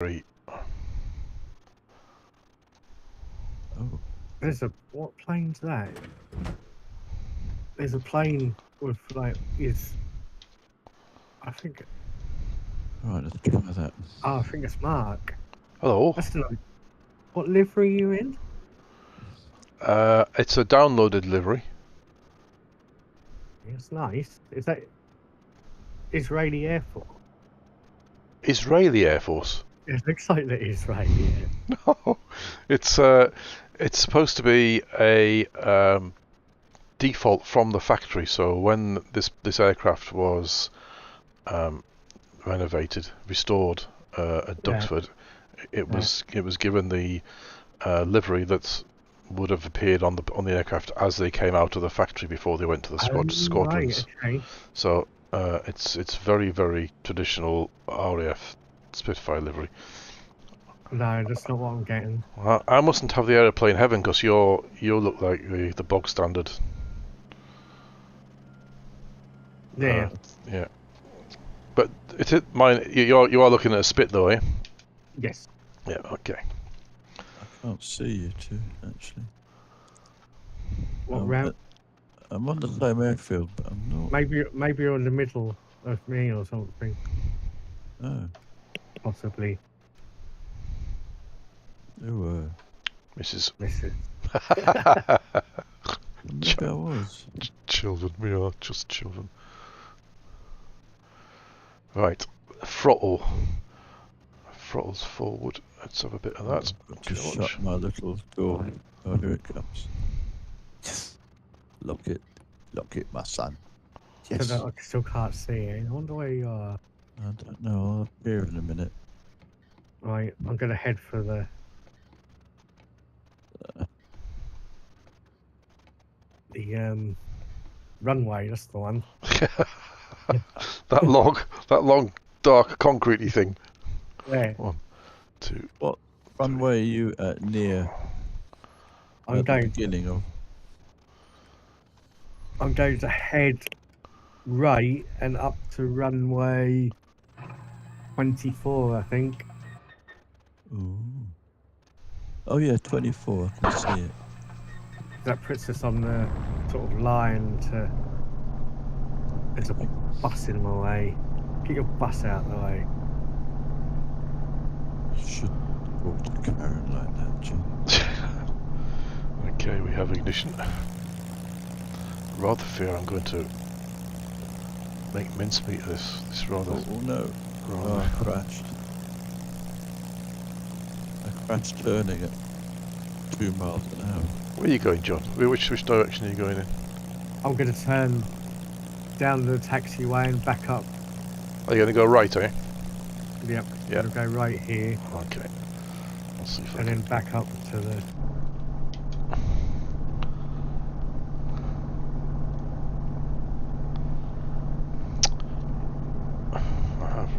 Great. Oh, There's a what plane's that? There's a plane with like I think right, let's try that. I think it's Mark. Hello. That's the what livery are you in? It's a downloaded livery. It's nice. Is that Israeli Air Force? Israeli Air Force. It looks like the Israeli Air. No, it's supposed to be a default from the factory. So when this aircraft was renovated, restored at Duxford, it was given the livery that would have appeared on the aircraft as they came out of the factory before they went to the squadrons. Right, okay. So it's very, very traditional RAF Spitfire livery. No, that's not what I'm getting. I mustn't have the aeroplane heaven because you look like the bog standard. Yeah. Yeah. But mine. You are looking at a Spit though, eh? Yes. Yeah. Okay. I can't see you two, actually. What route? I'm on the same airfield, but I'm not. Maybe you're in the middle of me or something. Oh, Possibly. oh, Mrs. Mrs. maybe I was. Children. We are just children. Right. Throttle. Throttle's forward. Let's have a bit of that. I've just shut my little door. Oh, here it comes. Yes. Lock it, my son. Yes. So that I still can't see. I wonder where you are. I don't know. I'll appear in a minute. Right, I'm gonna head for the runway. That's the one. that long dark concretey thing. Where? 1, 2. What runway are you at near? I'm at the going. beginning of. I'm going to head right and up to runway 24, I think. Ooh. Oh yeah, 24. I can see it. That puts us on the sort of line to. There's a bus in my way. Get your bus out of the way. Should walk to Karen like that, Jim. Okay, we have ignition. Rather fear I'm going to make mincemeat of this rather. Oh no! Oh, I crashed. I crashed turning at 2 miles an hour. Where are you going, John? Which direction are you going in? I'm going to turn down the taxiway and back up. Are you going to go right, eh? Yep. Yeah. I'll go right here Okay. I'll see if I and can. then back up to the. I have.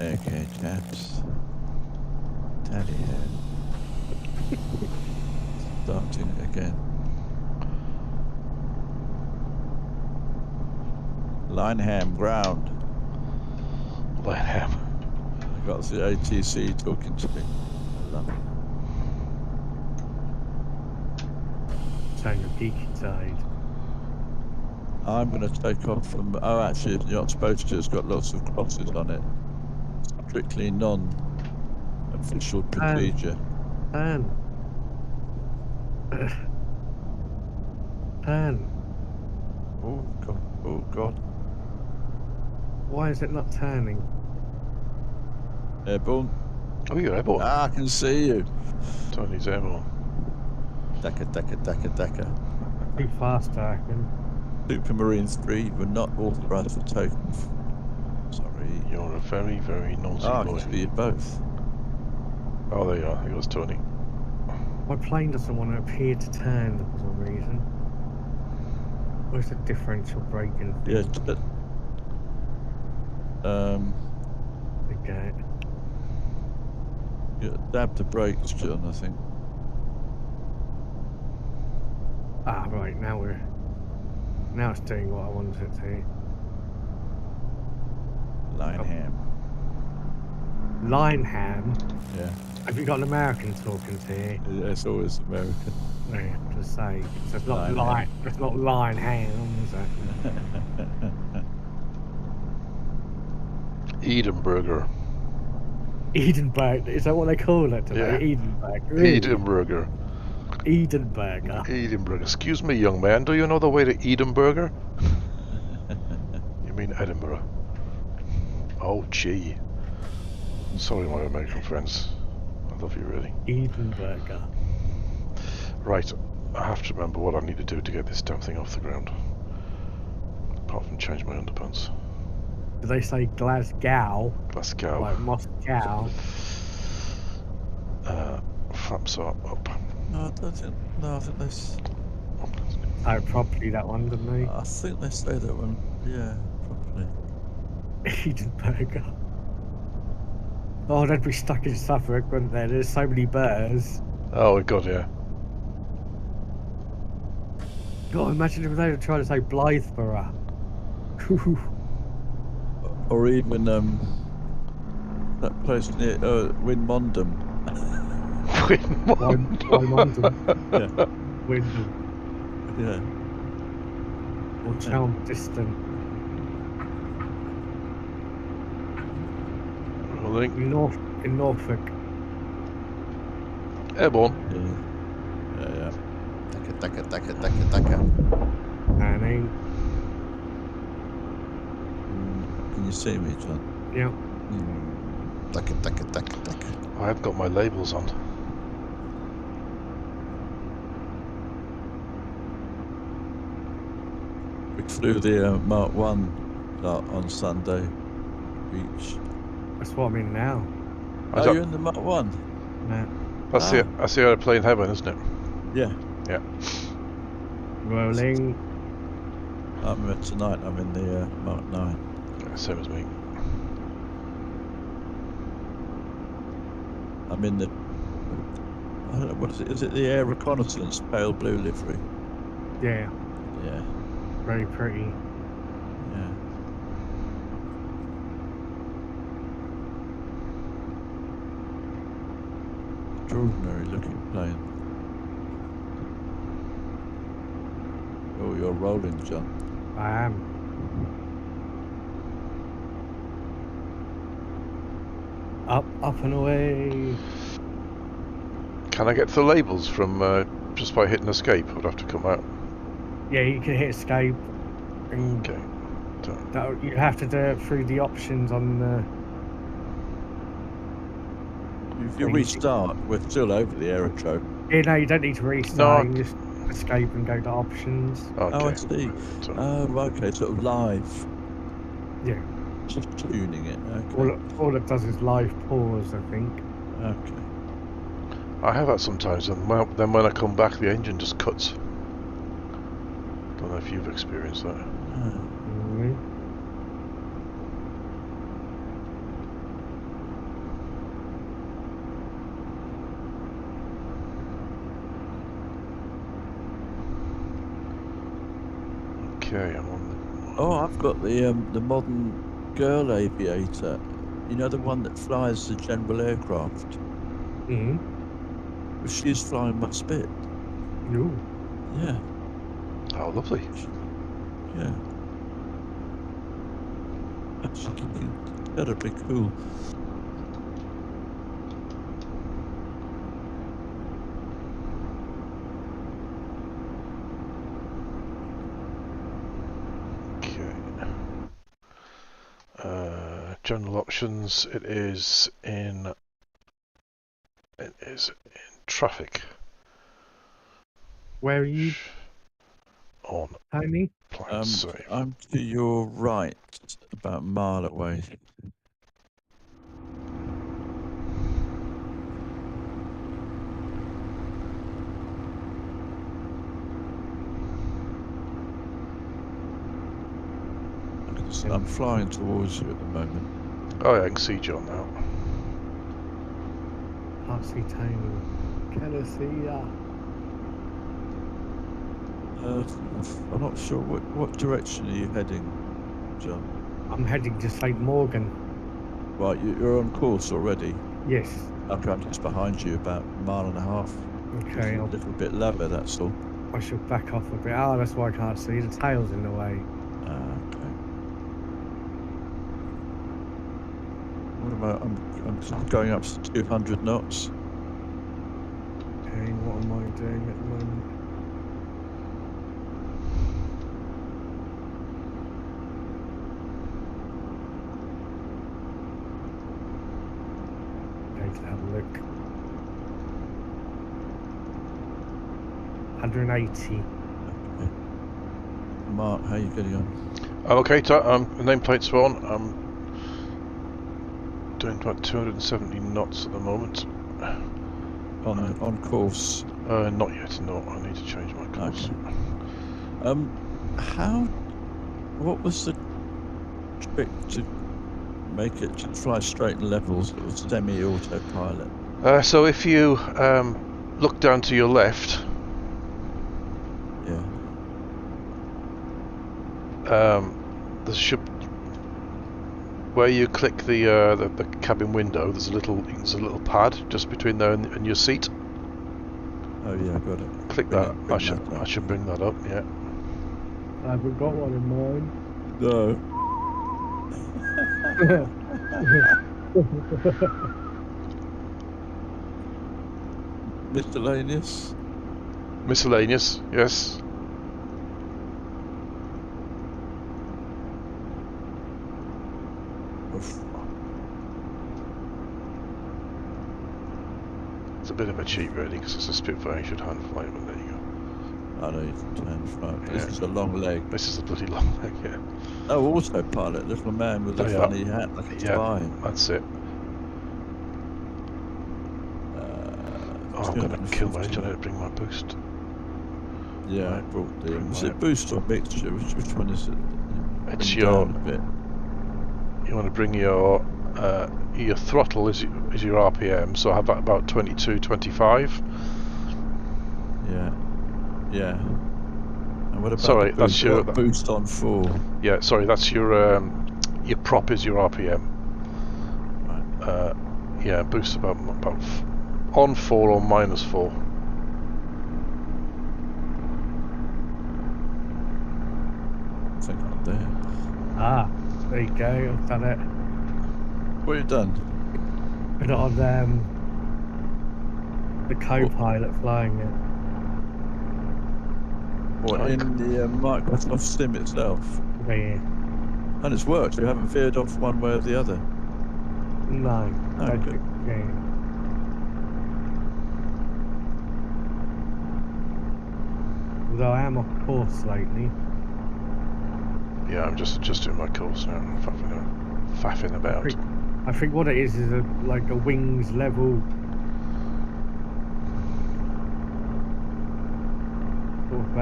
Okay, chaps. Tally ho. Starting again. Lyneham ground. Lyneham. I got the ATC talking to me. I love it. Turn your peaky side. I'm going to take off from. Oh, actually, you're not supposed to. It's got lots of crosses on it. Strictly non-official procedure. Turn. Turn. Oh god! Oh god! Why is it not turning? Airborne. Oh, you're airborne. Ah, I can see you. Tony's airborne. Dakka. Too fast, I reckon. Supermarine 3 were not authorised for token. Sorry. You're a very, very naughty Ah, I boy. can see you both. Oh, there you are. Here goes Tony. My plane doesn't want to appear to turn for some reason. Where's the differential braking thing? Yeah, but Okay. yeah, dab the brakes, John. I think. Ah, right, now it's doing what I wanted it to. Lyneham. Yeah. Have you got an American talking to you? It's always American. Yeah, just say. So it's not Lyneham. It's not Lyneham, is it? Edinburgh. Edinburgh. Is that what they call it today? Yeah. Edinburgh. Really? Edinburgh. Edinburgh. Edinburgh. Excuse me, young man. Do you know the way to Edinburgh? You mean Edinburgh? Oh, gee. Sorry, my American friends. I love you, really. Edinburgh. Right. I have to remember what I need to do to get this damn thing off the ground. Apart from change my underpants. Do they say Glasgow? Glasgow. Like Moscow? Flaps are up. No, I don't think. No, I think they. Oh, properly that one, didn't they? I think they say that one. Yeah, properly. Edinburgh. Oh, they'd be stuck in Suffolk, wouldn't they? There's so many birds. Oh, God, yeah. God, imagine if they were trying to say Blytheborough. Or even that place near Winmondum. Wymondon. Yeah. Wyndham. Yeah. Or Chelmsford. Rolling. In Norfolk. Airborne. Yeah. Yeah. Taka. Annie. Can you see me, John? Yep. Taka. I have got my labels on. We flew the Mark 1 on Sunday beach. That's what I'm in now. Oh, you're in the Mark 1? No. That's the aeroplane heaven, isn't it? Yeah. Yeah. Rolling. Tonight I'm in the Mark 9. Yeah, same as me. I'm in the... I don't know, what is it? Is it the Air Reconnaissance pale blue livery? Yeah. Yeah. Very pretty. Yeah. Extraordinary looking plane. Oh, you're rolling, John. I am. Up and away. Can I get to the labels from just by hitting escape? I'd have to come out. Yeah, you can hit escape. And Okay. you have to do it through the options on the... If you restart, we're still over the aerodrome. Yeah, no, you don't need to restart. No. You just escape and go to options. Okay. Oh, I see. So, Oh, okay, sort of live. Yeah. Just tuning it. Okay. All it does is live pause, I think. Okay. I have that sometimes, and then when I come back, the engine just cuts. Don't know if you've experienced that. Mm-hmm. Okay, I'm on Oh, I've got the modern girl aviator. You know, the one that flies the general aircraft. Mm-hmm. She's flying my Spit. Ooh. Yeah. Oh, lovely. Yeah. That'd be cool. General options. It is in traffic. Where are you, On Tony? plan save. I'm to your right, about a mile away. I'm flying towards you at the moment. Oh yeah, I can see John now. Can't see Tony. Can I see ya? I'm not sure what direction are you heading, John? I'm heading to St Mawgan. Right, you're on course already. Yes. Okay, I'm just behind you about a mile and a half. Okay, A little bit lower, that's all. I should back off a bit. Oh, that's why I can't see. The tail's in the way. Okay. What about, I'm going up to 200 knots. Okay, what am I doing at the moment? Going to have a look. 180. Okay. Mark, how are you getting on? I'm okay, nameplate's on. I'm doing about 270 knots at the moment. On course? Not yet, no. I need to change my course. Okay. What was the trick to make it to fly straight and level, sort of semi-autopilot? So if you look down to your left, Yeah. there should, where you click the cabin window, there's a little pad just between there and your seat. Oh yeah, I got it. Click that. I should bring that up. Yeah. I haven't got one in mind. No. Miscellaneous? Miscellaneous, yes. Oof. It's a bit of a cheat really, because it's a Spitfire, you should hand fly it, but there you go. I know you can turn front. This Yeah. is a long leg. This is a bloody long leg, yeah. Oh, autopilot, little man with a Oh, yeah. funny hat like a spy. That's it. Oh, I'm going to kill my engine. I need to bring my boost. Yeah, I brought the. Is it boost or mixture? Which one is it? It's Bring your. down a bit. You want to bring your throttle is your RPM, so have that about 22, 25. Yeah. Yeah. And what about Sorry, the that's boost? your Boost on 4. Yeah, sorry, that's your prop is your RPM. Right. Yeah, boost about on 4 or minus 4. I think I'm there. Ah, there you go. I've done it. What have you done? Put it on the co-pilot flying it. What, Like- in the Microsoft Sim itself? Yeah. And it's worked. You haven't veered off one way or the other. No. Oh, I good. think, yeah. Although I am off course lately. Yeah, I'm just doing my course now. Faffing about. I think what it is like a wings level sort of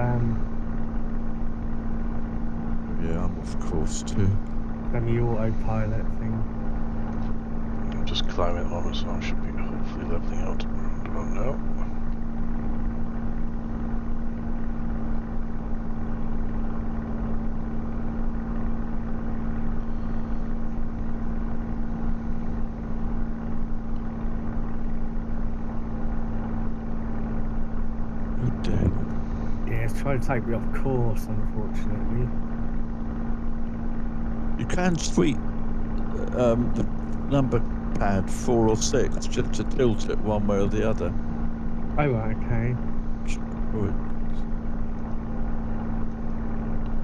Yeah, I'm off course too. semi-autopilot thing. I'm just climbing on it, so I should be hopefully leveling out. I don't know. Good day. Yeah, it's trying to take me off course, unfortunately. You can sweep the number pad 4 or 6 just to tilt it one way or the other. Oh, right, okay.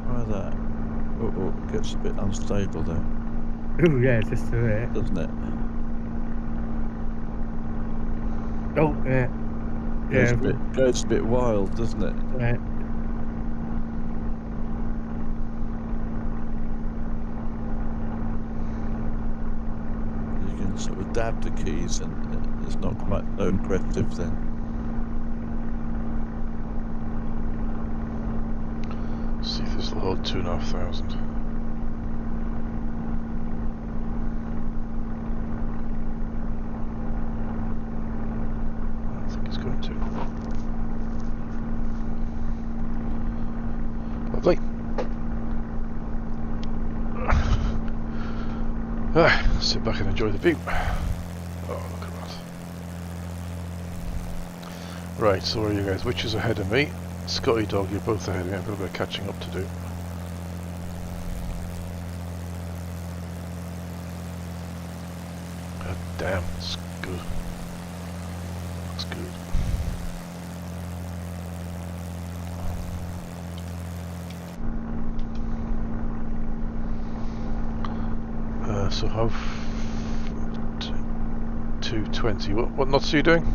Try that. Oh, it gets a bit unstable there, Oh, yeah, just do it. doesn't it? Oh, yeah. Yeah, Goes a bit wild, doesn't it? yeah. You can sort of dab the keys and it's not quite so aggressive then. See if this will hold 2,500. I think it's going to. Lovely. Sit back and enjoy the view. Oh, look at that. Right, so where are you guys? Which is ahead of me? Scotty Dog, you're both ahead of me. I've got a bit of catching up to do. God damn, it's good. Looks good. So how 220. What knots are you doing?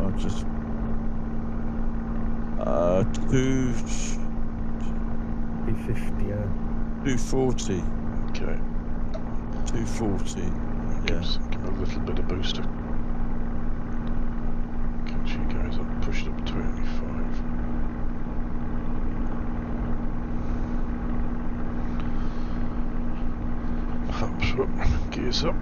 I'll just 250. 240. Okay. 240. Yeah. Give it a little bit of booster. Catch you guys up. Push it up 25. Thumbs up, gears up.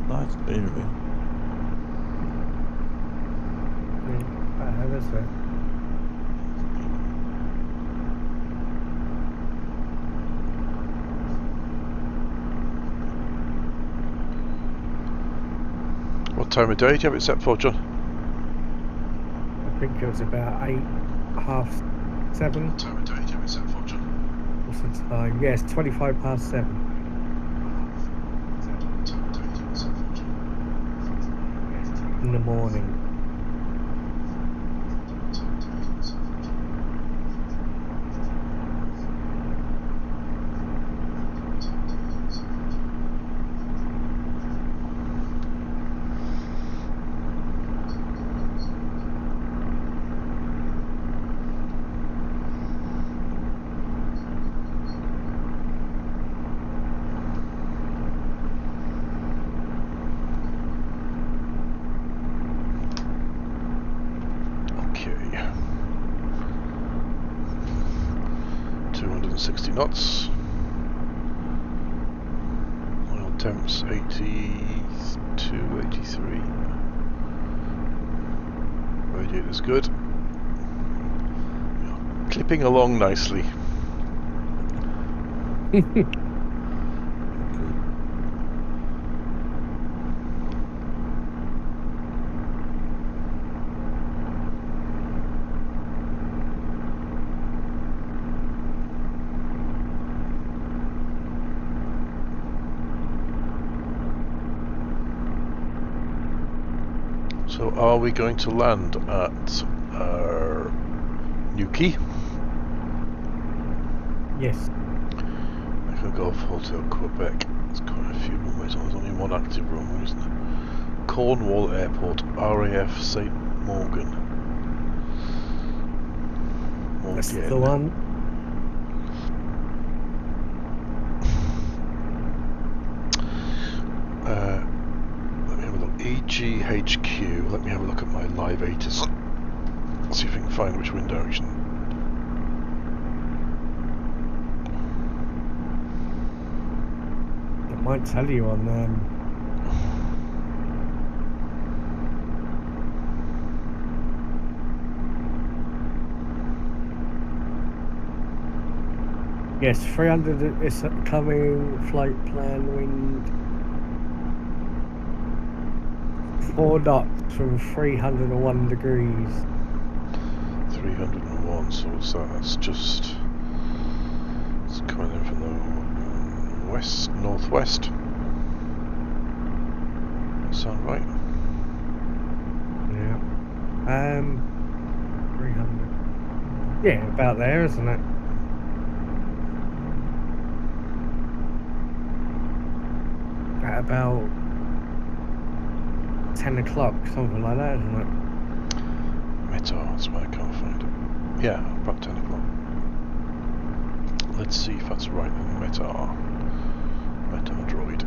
Nice scenery. How is that? What time of day do you have it set for, John? I think it was about 7:30. What time of day do you have it set for, John? What's the time? Yes, 25 past 7. In the morning. Okay. 260 knots. Oil temps 82, 83. Radiator's good. You're clipping along nicely. So are we going to land at Newquay? Yes. Echo Golf Hotel Quebec. There's quite a few runways on. There's only one active runway, isn't there? Cornwall Airport, RAF St Mawgan. That's the one. Let me have a look. EGHQ. Let me have a look at my live ATIS. See if we can find which wind direction. I might tell you on yes, 300 is coming, flight plan, wind 4 knots from 301 degrees. 301, so what's that? That's just... It's coming in from the west, northwest. That sound right? Yeah. 300. Yeah, about there, isn't it? At about 10 o'clock, something like that, isn't it? Metar, that's why I can't find it. Yeah, about 10 o'clock. Let's see if that's right then. Metar droid.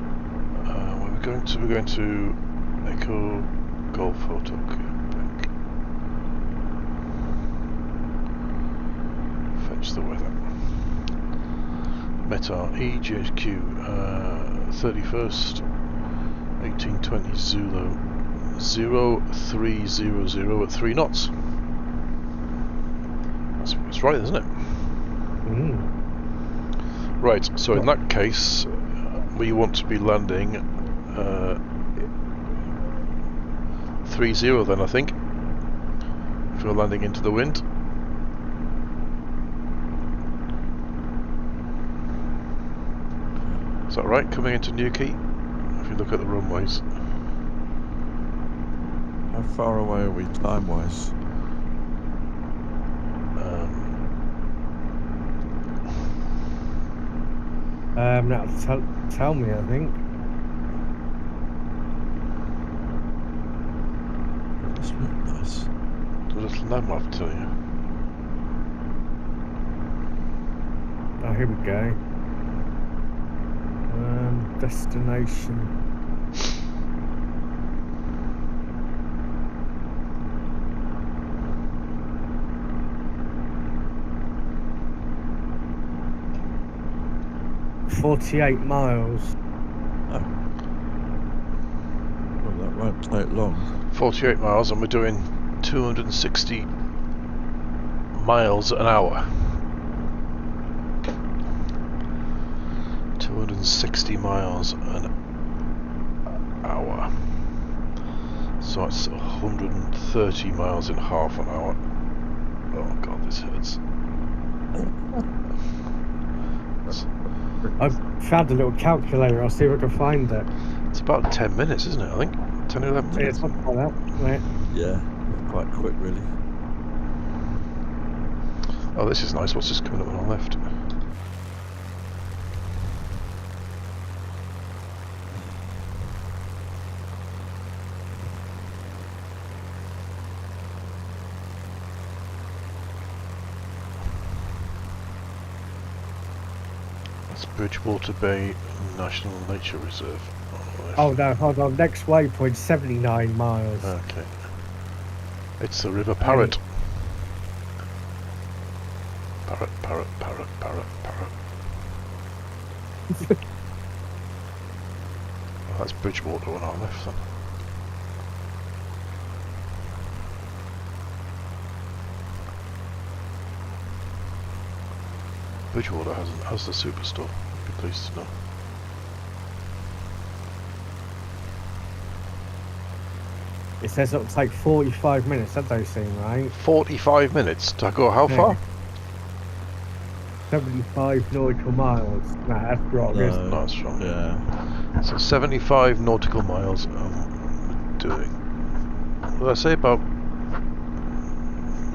Where we're going to? We're going to Echo Golf Hotel Quebec. Fetch the weather. Metar EGHQ 31st 1820 Zulu 0300 at 3 knots. That's right, isn't it? Right, so in that case, we want to be landing 30 then, I think. If we're landing into the wind. Is that right, coming into Newquay? If you look at the runways. How far away are we time-wise? That'll tell me, I think. This looks nice. The little landmark to tell you. Oh, here we go. Destination. "48 miles. Oh. Well, that won't take long. 48 miles, and we're doing 260 miles an hour. 260 miles an hour. So it's 130 miles in half an hour. Oh god, this hurts. I've found a little calculator. I'll see if I can find it. It's about 10 minutes, isn't it? I think 10 or 11 Yeah, minutes. something like that. Right. Yeah, quite quick, really. Oh, this is nice. What's this coming up on our left? Bridgewater Bay National Nature Reserve. Oh no, hold on. Next waypoint, 79 miles. Okay. It's the River Parrot. Parrot, parrot, parrot, parrot, parrot. Well, that's Bridgewater on our left then. Bridgewater has the superstore. Be pleased to know. It says it'll take 45 minutes. That don't seem right. 45 minutes to go how far? 75 nautical miles. Nah, that's wrong. No. Isn't it? No, that's wrong. Yeah. So 75 nautical miles. Doing. What did I say? About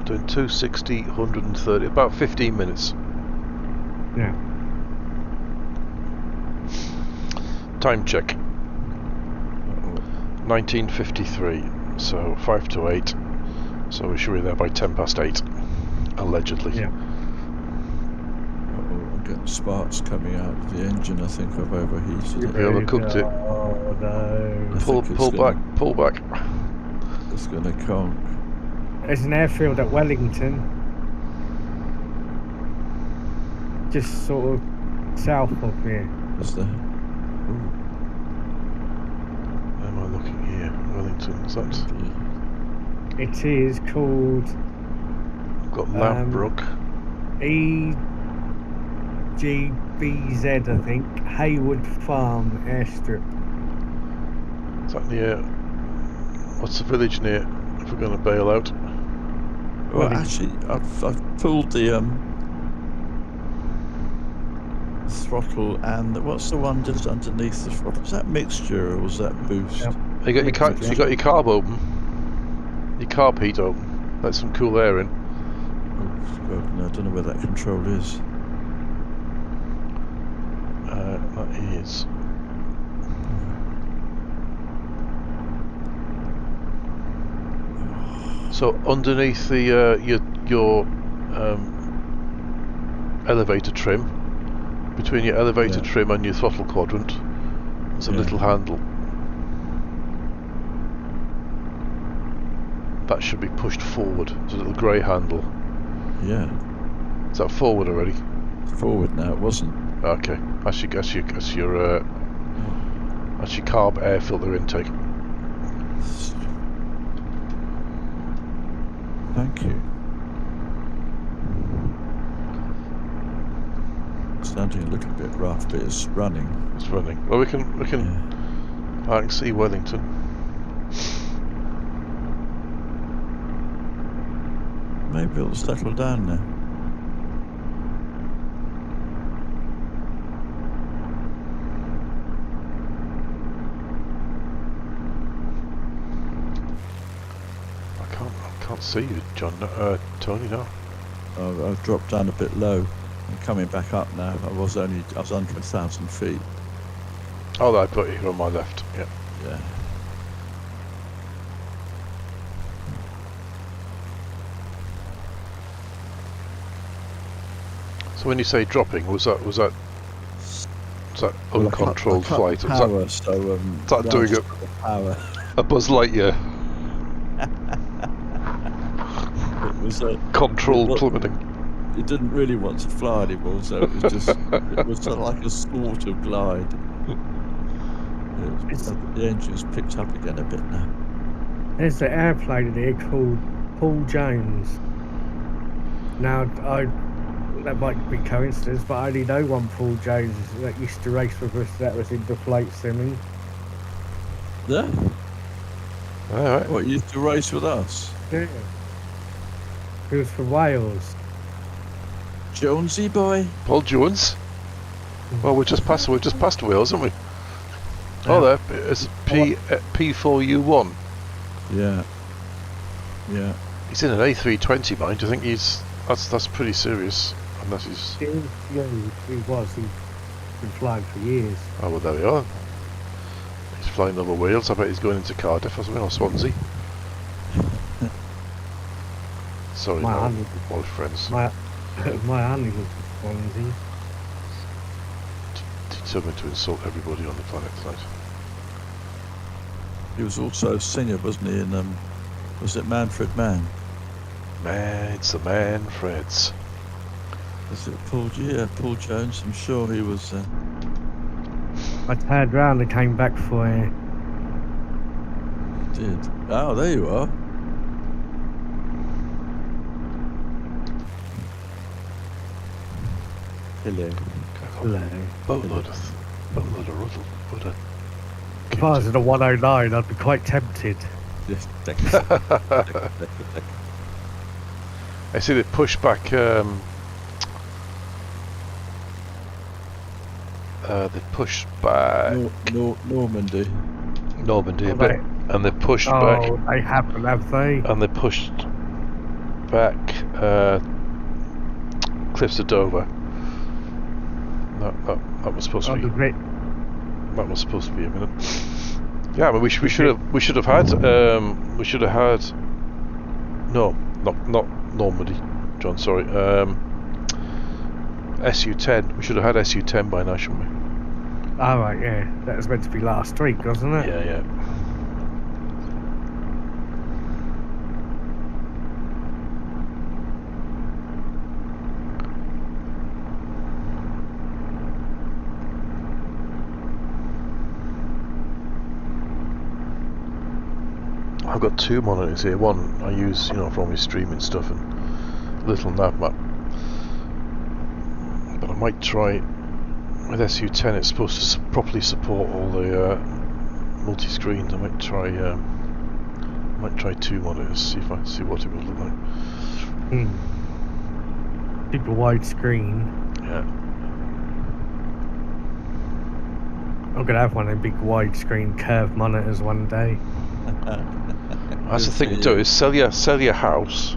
doing 260, 130. About 15 minutes. Yeah. Time check. 1953. So 5 to 8. So we should be there by 10 past 8. Allegedly. Yeah. I'm getting sparks coming out of the engine. I think I've overheated Have it. you overcooked it? Oh no. Pull back, pull back. It's going to conk. There's an airfield at Wellington. Just sort of south of here. Is there? Ooh. Where am I looking here? Wellington, is that? It is called I've got Lavbrook. EGVZ, I think. Haywood Farm Airstrip. Is that near? What's the village near? If we're going to bail out. Well, actually, I've pulled the throttle, and what's the one just underneath the throttle? Was that mixture or was that boost? Yep. You got your carb open. Your carb heat open. Let some cool air in. Oh, God, no, I don't know where that control is. That is. So underneath the your elevator trim, between your elevator trim and your throttle quadrant, there's a little handle. That should be pushed forward. There's a little grey handle. Yeah. Is that forward already? Forward now. It wasn't. Okay. That's your carb air filter intake. Thank you. Sounding a little bit rough, but it's running. It's running. Well, we can. Yeah. I can see Wellington. Maybe it'll settle down now. I can't see you, John. Tony, no. I've dropped down a bit low. I'm coming back up now. I was under 1,000 feet. Oh, I put you on my left. Yeah. Yeah. So when you say dropping, was that uncontrolled flight? Power, is that doing a Buzz Lightyear? It was controlled plummeting. It didn't really want to fly anymore, so it was just it was like a sort of glide. The engine's picked up again a bit now. There's an airplane here called Paul Jones. Now, that might be coincidence, but I only know one Paul Jones that used to race with us that was into flight simming. Yeah? Alright. What, you used to race with us? Yeah. He was from Wales. Jonesy boy. Paul Jones. Well, we've just passed Wales, haven't we? Yeah. Oh, there. It's P4U1. Yeah. Yeah. He's in an A320, mind. Do you think that's pretty serious? Unless he's... Yeah, he was. He's been flying for years. Oh, well, there we are. He's flying over Wales. I bet he's going into Cardiff or something, or Swansea. Sorry, no, all friends. My auntie was from Swansea. Determined to insult everybody on the planet tonight. He was also a singer, wasn't he? In was it Manfred Mann? It's the Manfreds. Was it Paul? Yeah, Paul Jones. I'm sure he was. I turned round and came back for you. Did. Oh, there you are. Hello. Hello. Boatload of ruddle. If I was in a 109, I'd be quite tempted. Yes, I see they push back. They pushed back Normandy a bit, and they pushed back. Oh, they haven't, have they? And they pushed back Cliffs of Dover. That was supposed to be. That was supposed to be a minute. Yeah, I mean, we should have had no, not Normandy, John. Sorry, SU10. We should have had SU10 by now, shouldn't we? Oh right, yeah. That was meant to be last week, wasn't it? Yeah. I've got two monitors here. One I use, for all my streaming stuff and little nav map. But I might try with SU10. It's supposed to properly support all the multi-screens. I might try two monitors. See what it would look like. Super wide screen. Yeah. I'm gonna have one of them big widescreen curved monitors one day. That's the thing to do, is sell your house.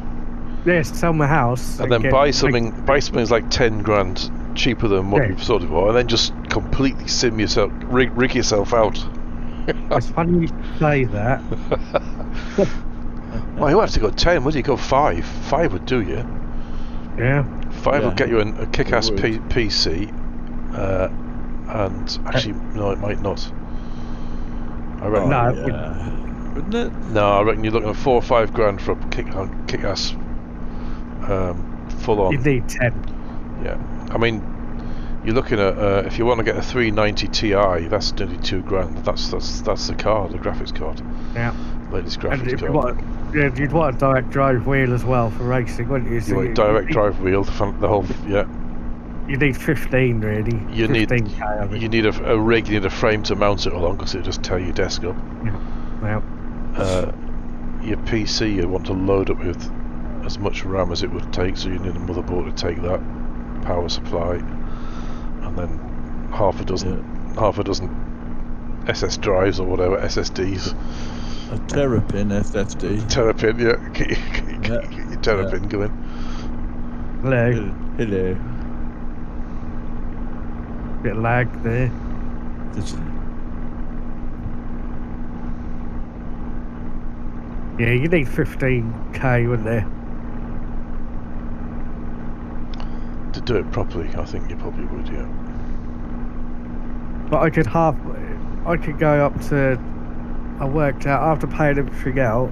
Yes, sell my house. And then buy something that's like 10 grand cheaper than what you've thought it was, and then just completely sim yourself, rig yourself out. It's funny you say that. Well, you actually got 10. Would you go 5? 5 would do you. Yeah. 5 will Yeah. get you a kick-ass It would. PC. And actually, no, it might not. I reckon. No, yeah. Wouldn't it? No, I reckon you're looking at 4 or 5 grand for a kick-ass full-on. you need 10. Yeah, I mean, you're looking at if you want to get a 390 Ti, that's nearly 2 grand. That's the card, the graphics card. Yeah. Latest And graphics if you card. you'd want a direct drive wheel as well for racing, wouldn't you? You want a direct drive wheel, the whole, yeah. You need 15 really. You need 15K, I think. you need a rig, you need a frame to mount it all on because it'll just tear your desk up. Yeah. Your PC you want to load up with as much RAM as it would take, so you need a motherboard to take that, power supply, and then half a dozen SS drives or whatever, SSDs. A terrapin SSD. Terrapin, yeah. Get your terrapin going. Hello. Hello. Bit of lag there. Yeah, you need 15K, wouldn't there? To do it properly, I think you probably would, yeah. But I could go up to, I worked out, after paying everything out,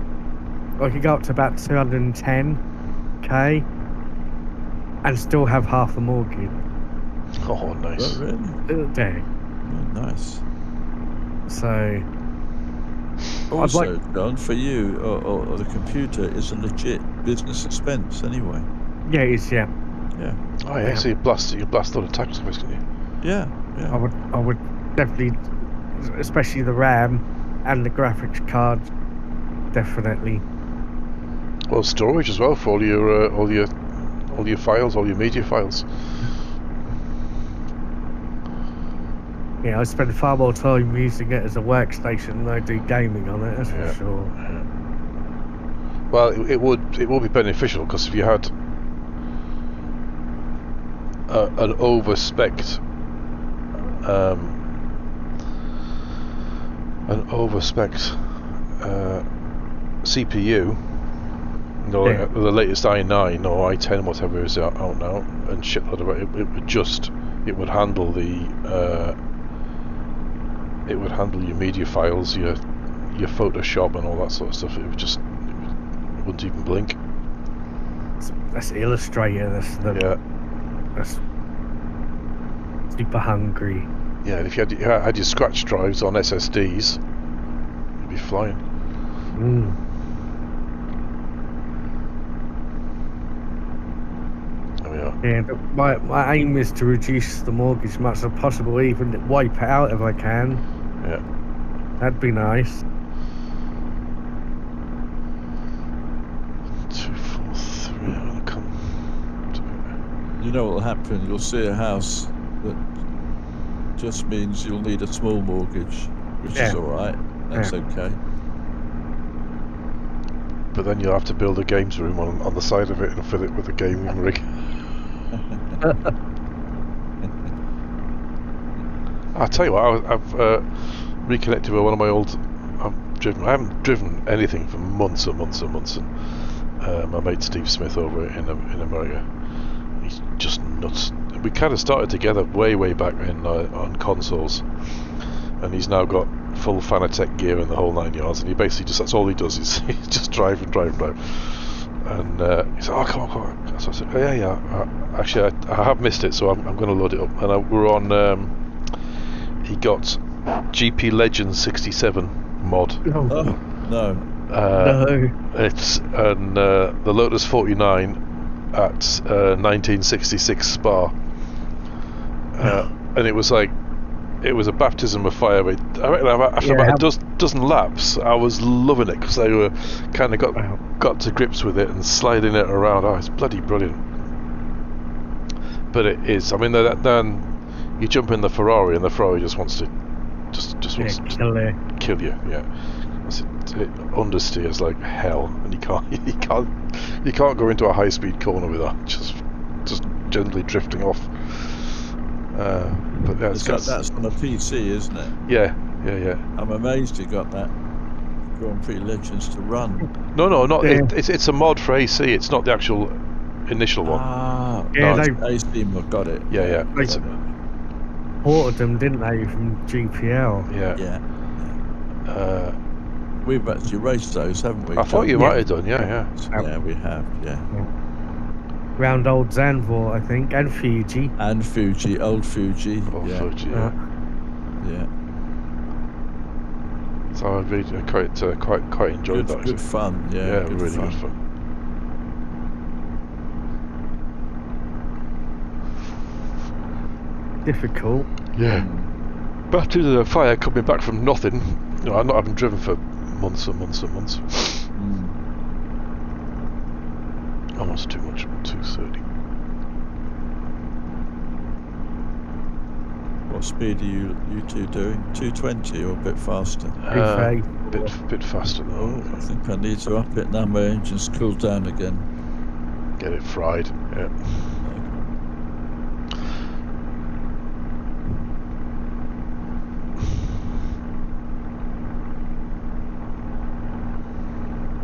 I could go up to about 210K and still have half the mortgage. Oh, nice. Oh, really? Dang. Oh, nice. So, Also, John, for you or the computer is a legit business expense anyway. yeah, it's, yeah. Yeah. Oh, yeah, so you blast all the tax office, can you? Yeah. Yeah. I would definitely, especially the RAM and the graphics card, definitely. Well, storage as well for all your files, all your media files. Yeah, I spend far more time using it as a workstation than I do gaming on it, that's Yeah. for sure. Well, it would be beneficial because if you had an overspec'd CPU, the latest i9 or i10, whatever is out now, and shitload of it would handle your media files, your Photoshop and all that sort of stuff. It wouldn't even blink. That's Illustrator, that's super hungry. Yeah, and if you had your scratch drives on SSDs, you'd be flying. There we are. Yeah, but my aim is to reduce the mortgage as much as possible, even wipe it out if I can. Yeah. That'd be nice. 243. I'll come to it. You know what will happen? You'll see a house that just means you'll need a small mortgage, which is all right. That's okay. But then you'll have to build a games room on the side of it and fill it with a gaming rig. I'll tell you what, I've reconnected with one of my old. I haven't driven anything for months and months and months. And my mate Steve Smith over in America, he's just nuts. We kind of started together way back in on consoles, and he's now got full Fanatec gear and the whole 9 yards. And he basically that's all he does is he's just drive. And he said, "Oh, come on." So I said, "Yeah. Actually, I have missed it, so I'm going to load it up." And we're on. He got GP Legends 67 mod. Oh, no. No. It's the Lotus 49 at 1966 Spa, and it was like it was a baptism of fire. But I reckon after about a dozen laps, I was loving it because they were kind of got to grips with it and sliding it around. Oh, it's bloody brilliant. But it is. I mean, then you jump in the Ferrari, and the Ferrari just wants to kill you. Yeah, it understeers like hell, and you can't go into a high-speed corner with that. Just gently drifting off. But yeah, That's on a PC, isn't it? Yeah. I'm amazed you got that. Grand Prix Legends to run. No, not Yeah. it's a mod for AC. It's not the actual initial one. Ah, Yeah, no, they- AC mod, got it. Yeah. They- It's, Ported them, didn't they, from GPL? yeah. Yeah. Uh, We've actually raced those, haven't we? I thought you John? might have done. Yeah. Yeah, we have. Yeah. Round old Zandvoort, I think, and Fuji. And Fuji, old Fuji. Oh, yeah. Fuji, yeah. Yeah. So I really quite enjoyed that. Good fun. Yeah. Yeah, good really fun. good fun. Difficult. Yeah. Back to the fire coming back from nothing. You know, I'm not having driven for months and months and months. Mm. Almost too much. 230. What speed are you two doing? 220 or a bit faster? Bit faster though. I think I need to up it now. My engine's cooled down again. Get it fried. Yeah.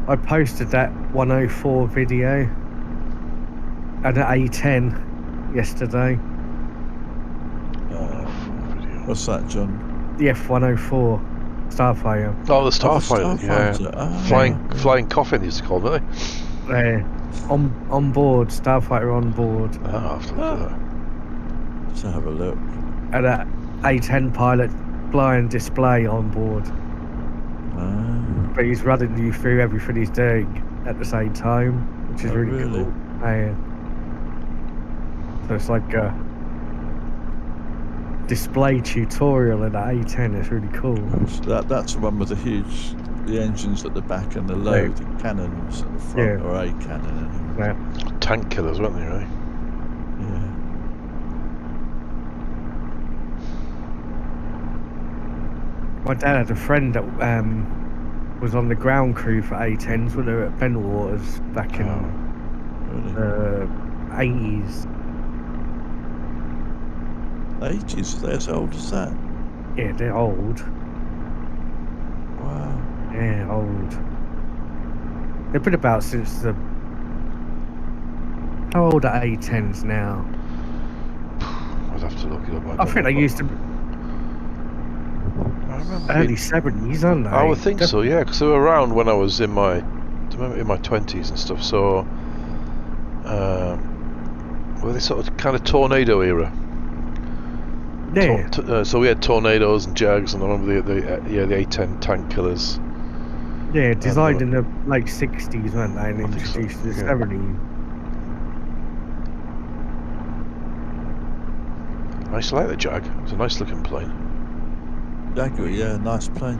I posted that 104 video and an A10 yesterday. What's that, John? The F104 Starfire. Oh, the Starfighter. Yeah. Starfighter. Ah, Flying coffin, they used to call them, didn't On board, Starfighter on board. they? I'll have to look at that. Let's have a look. And an A10 pilot blind display on board. Ah, But he's running you through everything he's doing at the same time, which is really cool. So it's like a display tutorial in the A10. It's really cool. so that's the one with the engines at the back and the low, the cannons at the front, or a cannon anyway. Yeah. Tank killers, weren't they, really? Yeah. My dad had a friend that was on the ground crew for A10s when they were at Benwaters back in Really? the 80s. 80s, they're as old as that. Yeah, they're old. Wow. Yeah, old. They've been about since the... How old are A10s now? I'd have to look it up. I think they used to be I remember early 70s, aren't they? I would think so, yeah, because they were around when I was in my 20s and stuff. So, were they sort of kind of tornado era? Yeah. So we had tornadoes and Jags, and I remember the A10 tank killers. Yeah, designed in the late 60s, weren't they? And I think so, introduced in the yeah. 70s. I used to like the Jag. It was a nice looking plane. Jaguar, yeah, nice plane.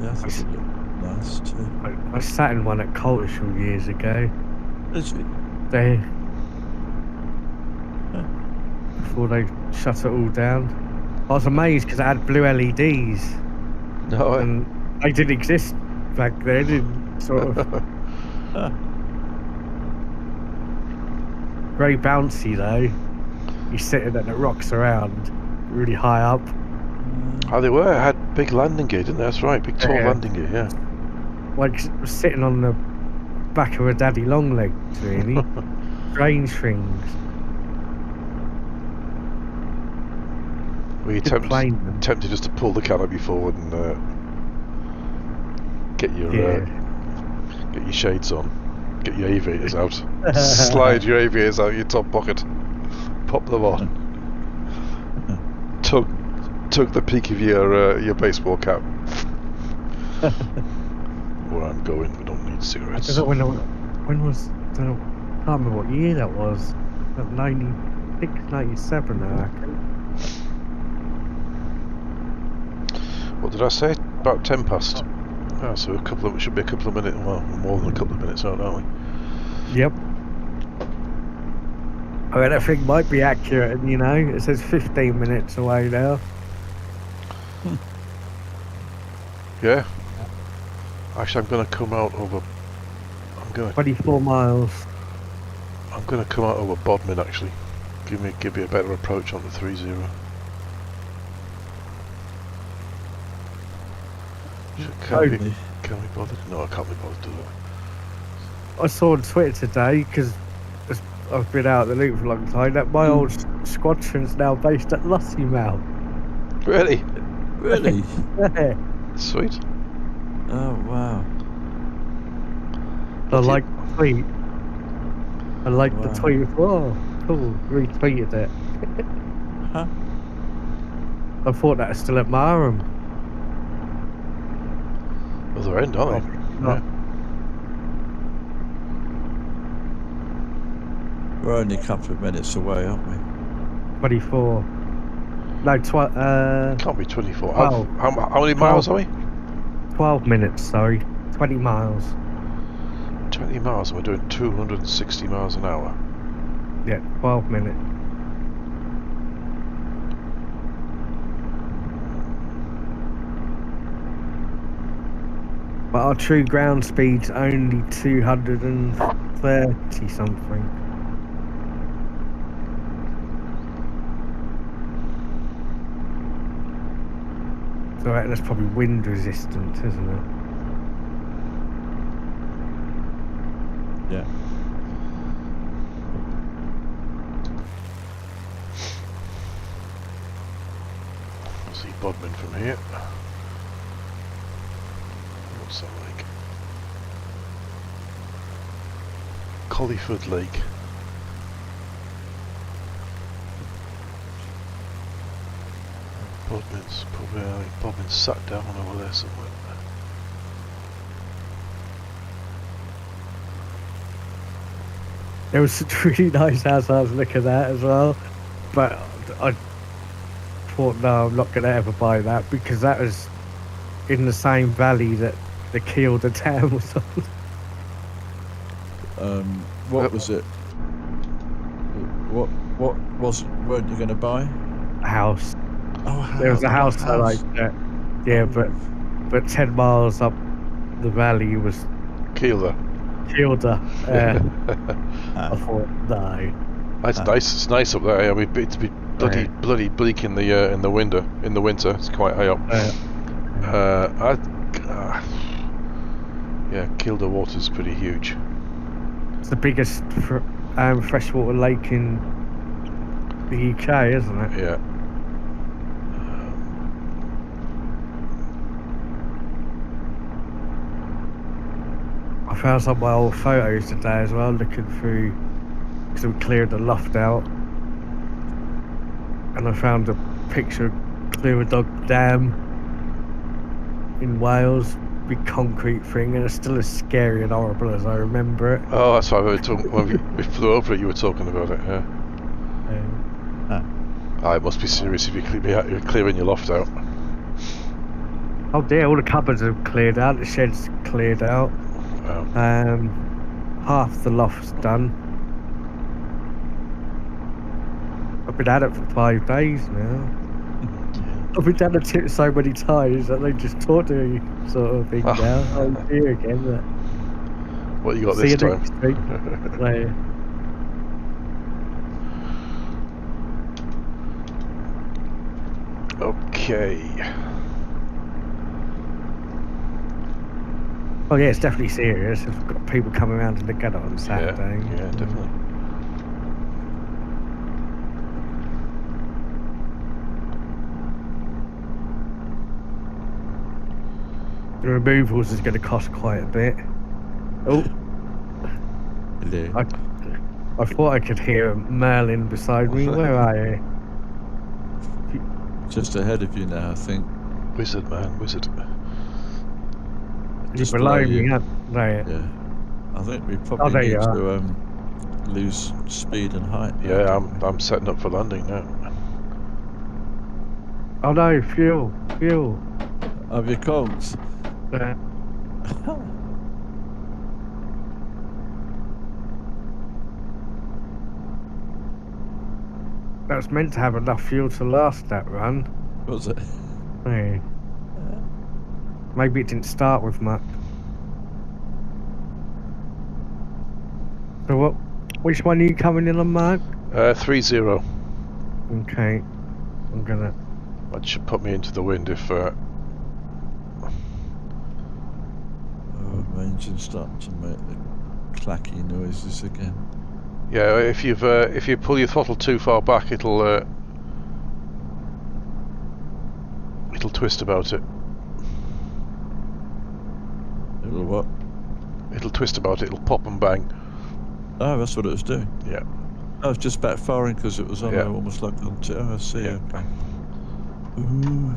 Yeah, I think it looked nice too. I sat in one at Coltishall years ago. Is it? They... Before they shut it all down. I was amazed because it had blue LEDs. No, And they didn't exist back then. In sort of very bouncy though. You're sitting and it rocks around really high up. oh, they were. It had big landing gear, didn't they? That's right, big tall Yeah. landing gear. Yeah. Like sitting on the back of a daddy long legs, really. Strange things. Were you Good plane, then. tempted just to pull the canopy forward and get your shades on, get your aviators out, slide your aviators out your top pocket, pop them on, tug the peak of your baseball cap. Where I'm going, we don't need cigarettes. I don't know when was... I don't know, I can't remember what year that was. Like 96, 97, I reckon. What did I say? About 10 past. Oh, so should be a couple of minutes. Well, more than a couple of minutes out, aren't we? Yep. I mean, I think might be accurate, you know. It says 15 minutes away now. Yeah. Actually, I'm going to come out over. 24 miles. I'm going to come out over Bodmin. Actually, give me a better approach on the 30. Can't be Only. bothered? No, I can't be bothered to do that. I saw on Twitter today, because I've been out of the loop for a long time, that my old squadron's now based at Lossiemouth. Really? Really? Yeah. Sweet. Oh wow. I like the tweet. I like the Wow. tweet. Oh, cool. Retweeted it. Huh? I thought that was still at Marham. Other end, aren't they? Oh, We're only a couple of minutes away, aren't we? 24. No, Can't be 24. 12. How many miles are we? 12 minutes, sorry. 20 miles. 20 miles, and we're doing 260 miles an hour. Yeah, 12 minutes. But our true ground speed's only 230 something. So that's probably wind resistant, isn't it? Yeah. I'll see Bodmin from here. What's that like? Cauliford Lake. Bodmin's probably, I think Bodmin's sat down over there somewhere. There was a really nice house I was looking at as well, but I thought, no, I'm not going to ever buy that, because that was in the same valley that the Kielder Dam was on. What was it? What weren't you going to buy? A house. Oh, There was a house I liked that. Yeah, but 10 miles up the valley was Kielder. Kielder. I thought, no. That's nice. It's nice up there. I mean, it's be bloody bleak in the winter. In the winter, it's quite high up. Yeah, Kielder Water's pretty huge. It's the biggest freshwater lake in the UK, isn't it? Yeah. I found some of my old photos today as well, looking through, because we cleared the loft out, and I found a picture of Clearadog Dam in Wales, big concrete thing, and it's still as scary and horrible as I remember it. Oh, that's why we were talking when we flew over it. You were talking about it. Yeah. It must be serious if you're clearing your loft out. Oh dear, all the cupboards are cleared out, the shed's cleared out. Wow. Half the loft's done. I've been at it for 5 days now. I've been down the tip so many times that they just talk to me, sort of thing now. Oh dear again. What you got See this you time? next week. Later. Okay. Oh yeah, it's definitely serious. I've got people coming around to look at it on Saturday. Yeah, definitely. The removals is going to cost quite a bit. Oh, Hello. I thought I could hear a Merlin beside me. Where are you? Just ahead of you now, I think. Wizard, man, wizard. Just below me, you. There. Yeah. I think we there probably you need are. to lose speed and height. now, Yeah, don't we? I'm setting up for landing now. Oh no, fuel. Have your cogs? There. That was meant to have enough fuel to last that run. Was it? Hey. Maybe it didn't start with much. So which one are you coming in on, Mark? 3-0. Okay. I'm gonna... That should put me into the wind if engine starting to make the clacky noises again. Yeah, if you pull your throttle too far back, it'll twist about it. It'll what? It'll twist about it. It'll pop and bang. Oh, that's what it was doing. Yeah. I was just backfiring because it was on almost like on. Oh, I see. Yeah. Okay. Ooh.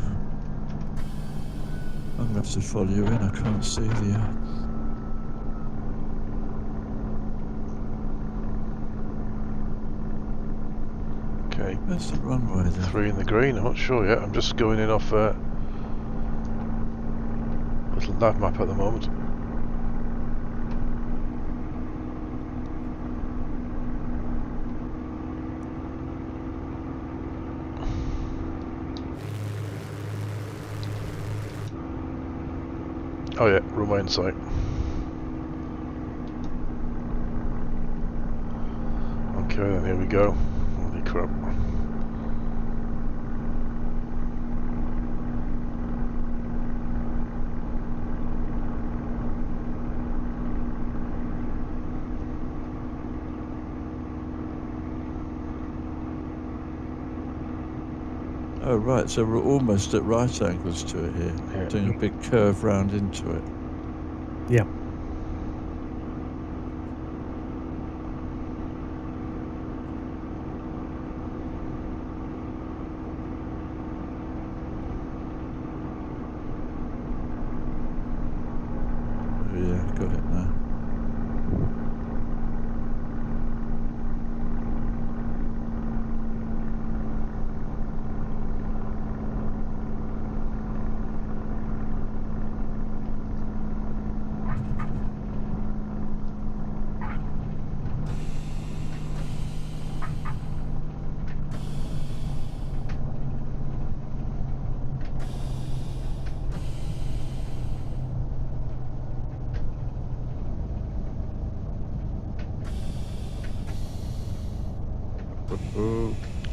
I'm going to have to follow you in. I can't see the. Okay. Where's the runway then? 3 in the green. I'm not sure yet. I'm just going in off a little nav map at the moment. Oh yeah, runway in sight. Okay, then here we go. Holy crap. Oh right, so we're almost at right angles to it here, doing a big curve round into it. Yeah. Oh yeah, got it now.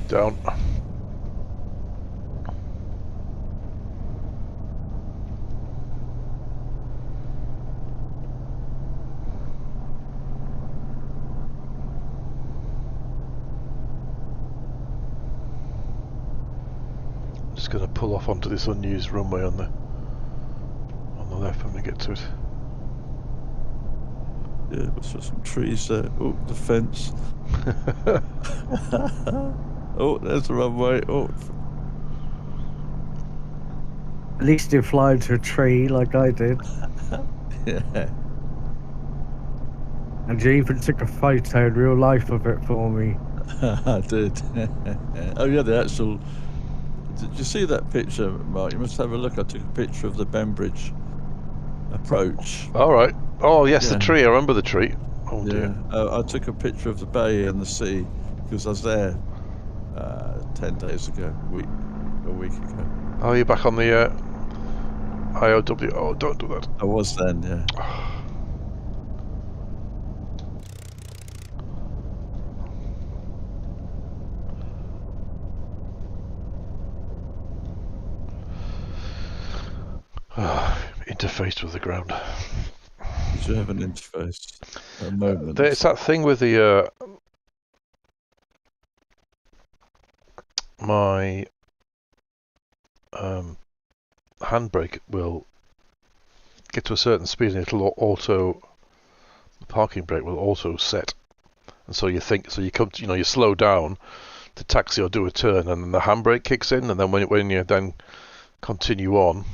Down. Just going to pull off onto this unused runway on the left when we get to it. Yeah, there's some trees there. Oh, the fence. Oh, there's the runway. Oh. At least you fly into a tree like I did. Yeah. And you even took a photo in real life of it for me. I did. Oh yeah, the actual. Did you see that picture, Mark? You must have a look. I took a picture of the Bembridge approach. All right. Oh yes, the tree. I remember the tree. Oh dear. I took a picture of the bay and the sea because I was there 10 days ago, a week ago. Oh, you're back on the IOW. Oh, don't do that. I was then, yeah. Interfaced with the ground. You should have an interface. A moment. It's that thing with the my handbrake will get to a certain speed and it'll auto. The parking brake will auto set, and so you come to, you slow down to taxi or do a turn, and then the handbrake kicks in, and then when you then continue on.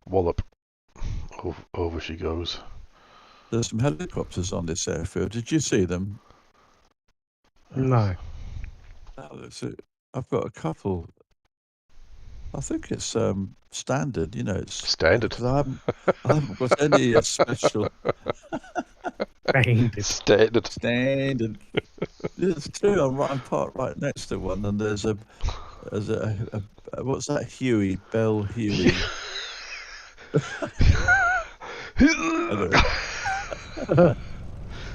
Wallop. Over she goes. There's some helicopters on this airfield. Did you see them? No. I've got a couple. I think it's standard. It's standard. I haven't got any special. Standard. There's two. I'm parked right next to one, and there's a what's that? Huey, Bell Huey. I'm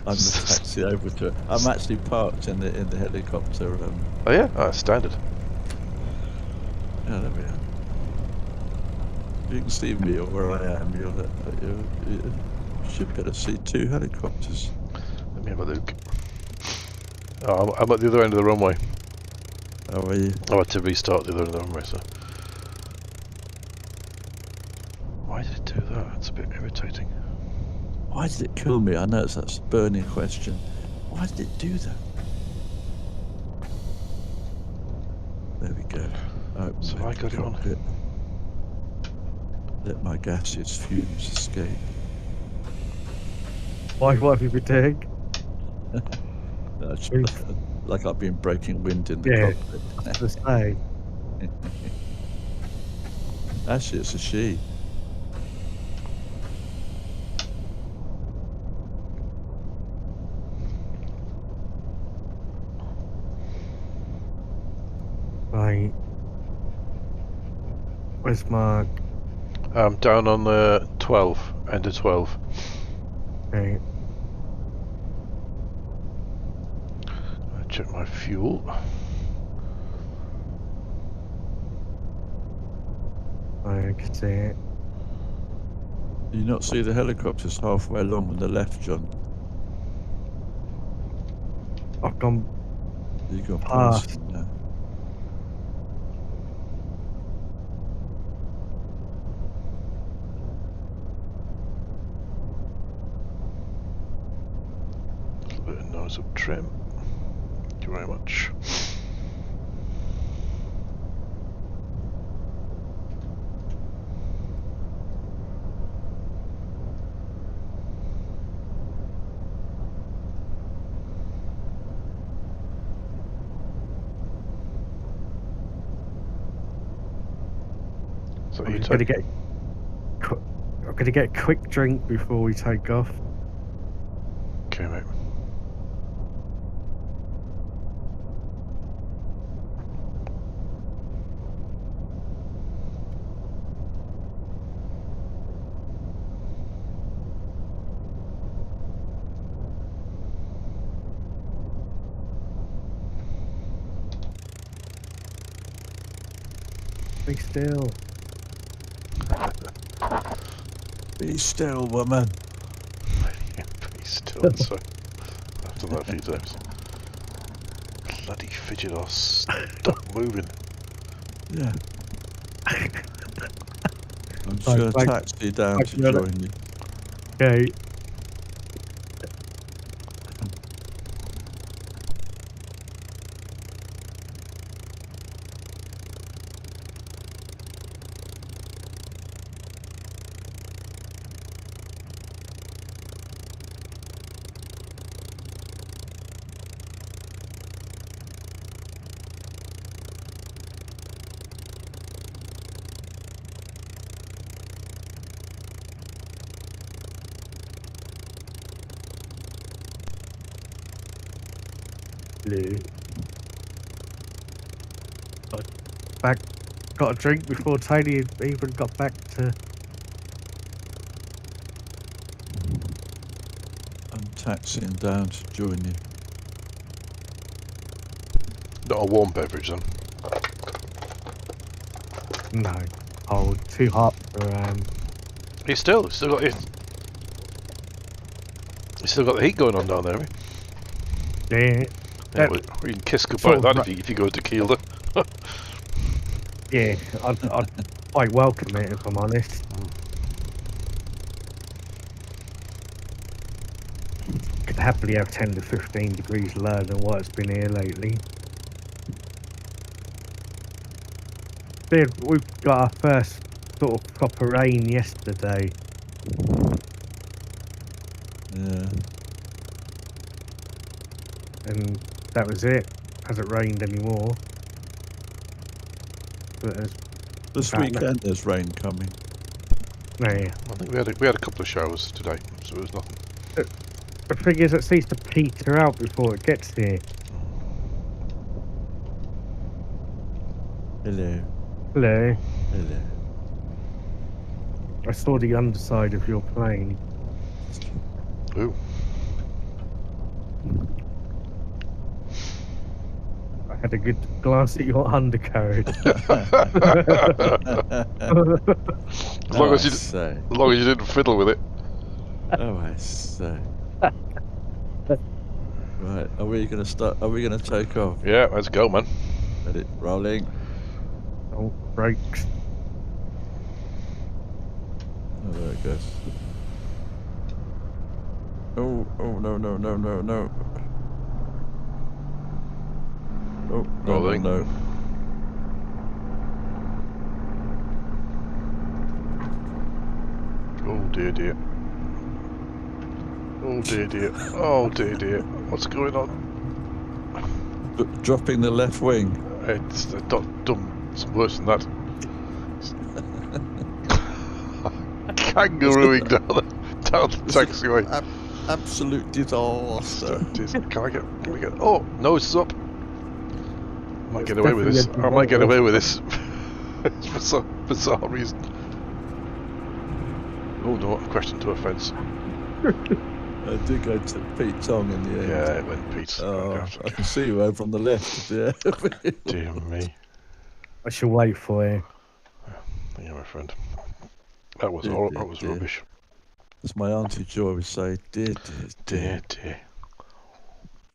going to taxi over to it. I'm actually parked in the helicopter. Oh yeah, standard. Yeah, there we are. you can see me or where I am, you should be able to see 2 helicopters. Let me have a look. Oh, I'm at the other end of the runway. How are you? I had to restart the other end of the runway, so. Why did it do that? It's a bit irritating. Why did it kill me? I know it's that burning question. Why did it do that? There we go. So I got it on. Let my gaseous fumes escape. What have you been doing? No, like I've been breaking wind in the cockpit. I was gonna say. Actually, it's a she. Right. Where's Mark? Down on the 12, end of 12. Okay. I check my fuel. I can see it. Do you not see the helicopters halfway along on the left, John? I've gone You got past. past them now. A little bit of nose up trim. Thank you very much. So you I'm gonna get a quick drink before we take off. Okay, mate. Be still. Be still, woman. Be still, so I've done that a few times. Bloody fidget or stop moving. Yeah. I'm just going to taxi down to join you. Okay. Got a drink before Tony even got back to. I'm taxiing down to join you. Not a warm beverage then. No. Oh, too hot for He's still got it. He's still got the heat going on down there. Yeah. Yeah, we can kiss goodbye to that if you go to Kielder. Yeah, I'd quite welcome it if I'm honest. Could happily have 10 to 15 degrees lower than what it's been here lately. We've got our first sort of proper rain yesterday. Yeah. And that was it. Hasn't rained anymore. But This weekend there's rain coming. Yeah. I think we had a couple of showers today, so it was nothing. The thing is, it seems to peter out before it gets here. Hello. Hello. Hello. I saw the underside of your plane. Ooh. I had a good glance at your undercarriage. As long as you didn't fiddle with it. Oh, I say. Right, are we going to start? Are we going to take off? Yeah, let's go, man. Let it rolling. Oh, brakes. Oh, there it goes. Oh, no. Oh, Rolling. no. Oh dear. Oh dear. Oh dear. What's going on? Dropping the left wing. It's dumb. It's worse than that. Kangarooing down the taxiway. Absolute disaster. Can I get? Oh, nose is up. I might get away with this. For some bizarre reason. Oh no, I've crashed into a fence. I did go to Pete Tong in the end. Yeah, it went Pete. Oh, I can see you over on the left. Yeah. Dear me. I shall wait for you. Yeah, my friend. That was rubbish. As my Auntie Joy would say, dear.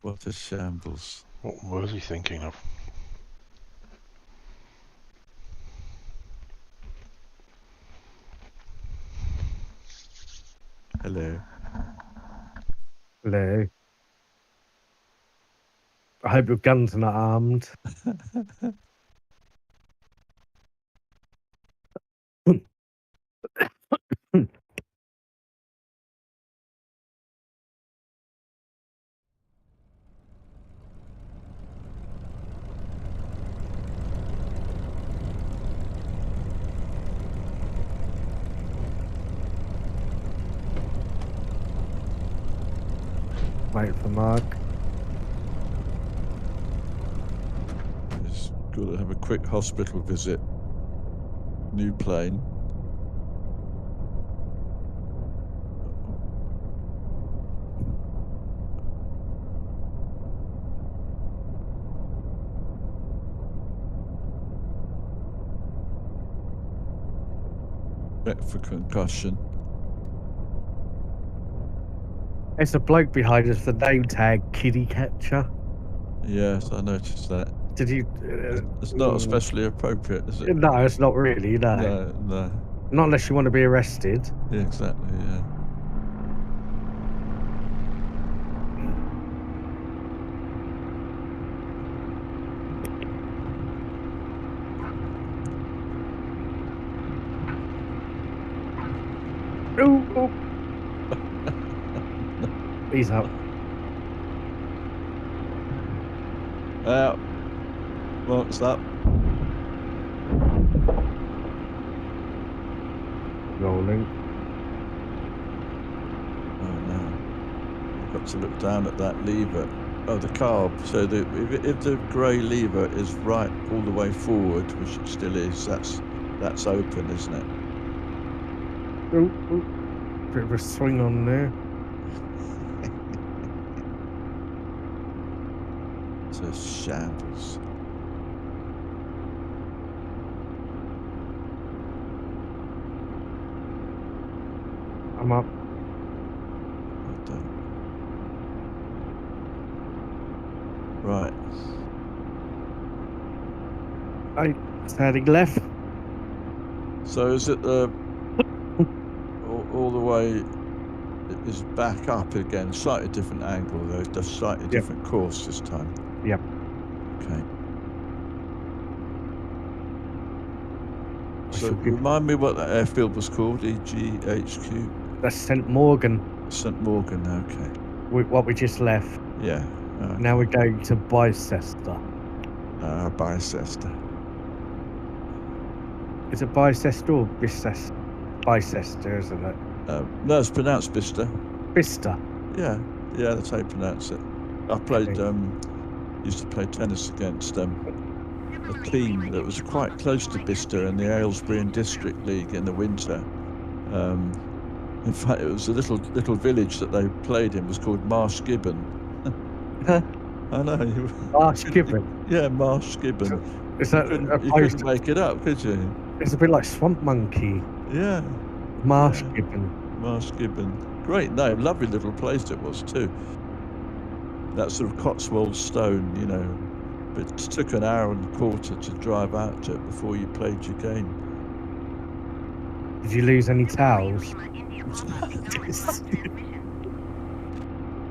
What a shambles. What was he thinking of? Hello. Hello. I hope your guns are not armed. Wait for Mark. Just got to have a quick hospital visit. New plane. Check for concussion. There's a bloke behind us, the name tag Kitty Catcher. Yes, I noticed that. Did you? It's not especially appropriate, is it? No, it's not really, no. No. Not unless you want to be arrested. Yeah, exactly, yeah. Oh. He's up. What's that? Rolling. Oh no. I've got to look down at that lever. Oh, the carb. So if the grey lever is right all the way forward, which it still is, that's open, isn't it? Oh. Bit of a swing on there. It's a shambles. I'm up. Well done. Right. Standing left. So is it the all the way? It is back up again, slightly different angle though, just slightly different course this time. Yep. Okay. So remind me what that airfield was called, EGHQ? That's St Mawgan. St Mawgan, okay. What we just left. Yeah. Okay. Now we're going to Bicester. Bicester. Is it Bicester or Bicester? Bicester, isn't it? No, it's pronounced Bicester. Bicester. Yeah, that's how you pronounce it. I played, used to play tennis against a team that was quite close to Bicester in the Aylesbury and District League in the winter. In fact, it was a little village that they played in was called Marsh Gibbon. I know. Marsh Gibbon? Yeah, Marsh Gibbon. Is that you couldn't make it up, could you? It's a bit like Swamp Monkey. Yeah. Marsh Yeah. Gibbon. Marsh Gibbon. Great name. Lovely little place it was too. That sort of Cotswold stone, you know. But it took an hour and a quarter to drive out to it before you played your game. Did you lose any towels?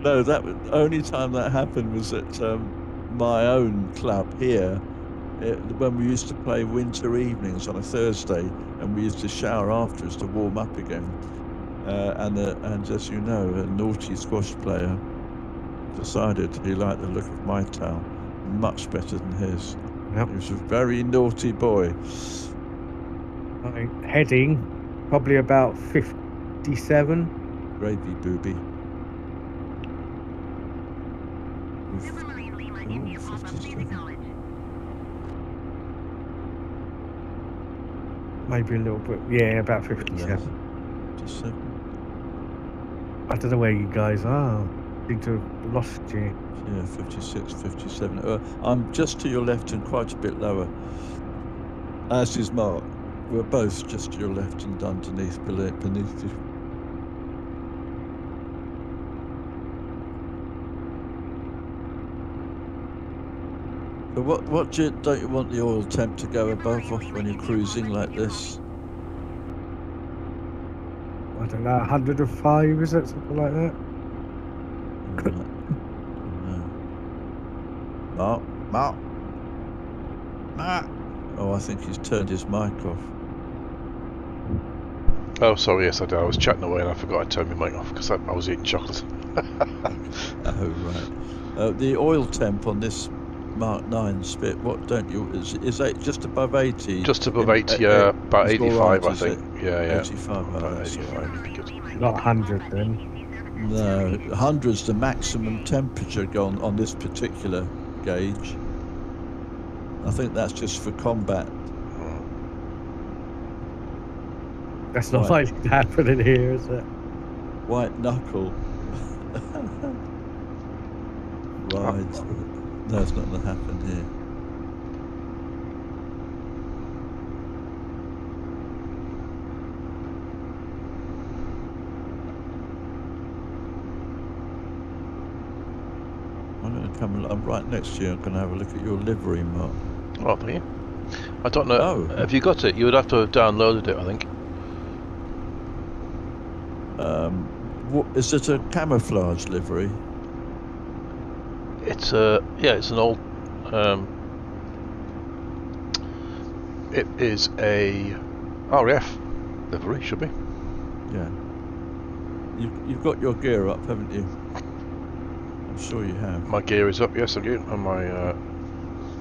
No, that was, only time that happened was at my own club here, when we used to play winter evenings on a Thursday, and we used to shower afterwards to warm up again. And as you know, a naughty squash player decided he liked the look of my towel much better than his. Yep. He was a very naughty boy. Heading, probably about 57. Gravy booby. Maybe a little bit. Yeah, about 57. 57. I don't know where you guys are. I seem to have lost you. Yeah, 56, 57. I'm just to your left and quite a bit lower. As is Mark. We're both just to your left and underneath, beneath you. But don't you want the oil temp to go above when you're cruising like this? I don't know, 105, is it? Something like that? No. Mark. Oh, I think he's turned his mic off. Oh, sorry, yes I did. I was chatting away and I forgot I turned my mic off because I was eating chocolate. Oh, right. The oil temp on this Mark 9 Spit, what don't you, is that just above 80? Just above 80, yeah, about 85 right, I think. Yeah. 85, about 85 would be good. Not 100 then. No, 100's the maximum temperature on this particular gauge. I think that's just for combat. That's not likely to happen in here, is it? White knuckle. Right. No, it's not going to happen here. I'm going to come. I'm right next to you. I'm going to have a look at your livery, Mark. Oh, thank you. I don't know. Oh. Have you got it? You would have to have downloaded it, I think. Is it a camouflage livery? It's it's an old. It is a RAF livery, should be. Yeah. You've got your gear up, haven't you? I'm sure you have. My gear is up, yes, I do, and my.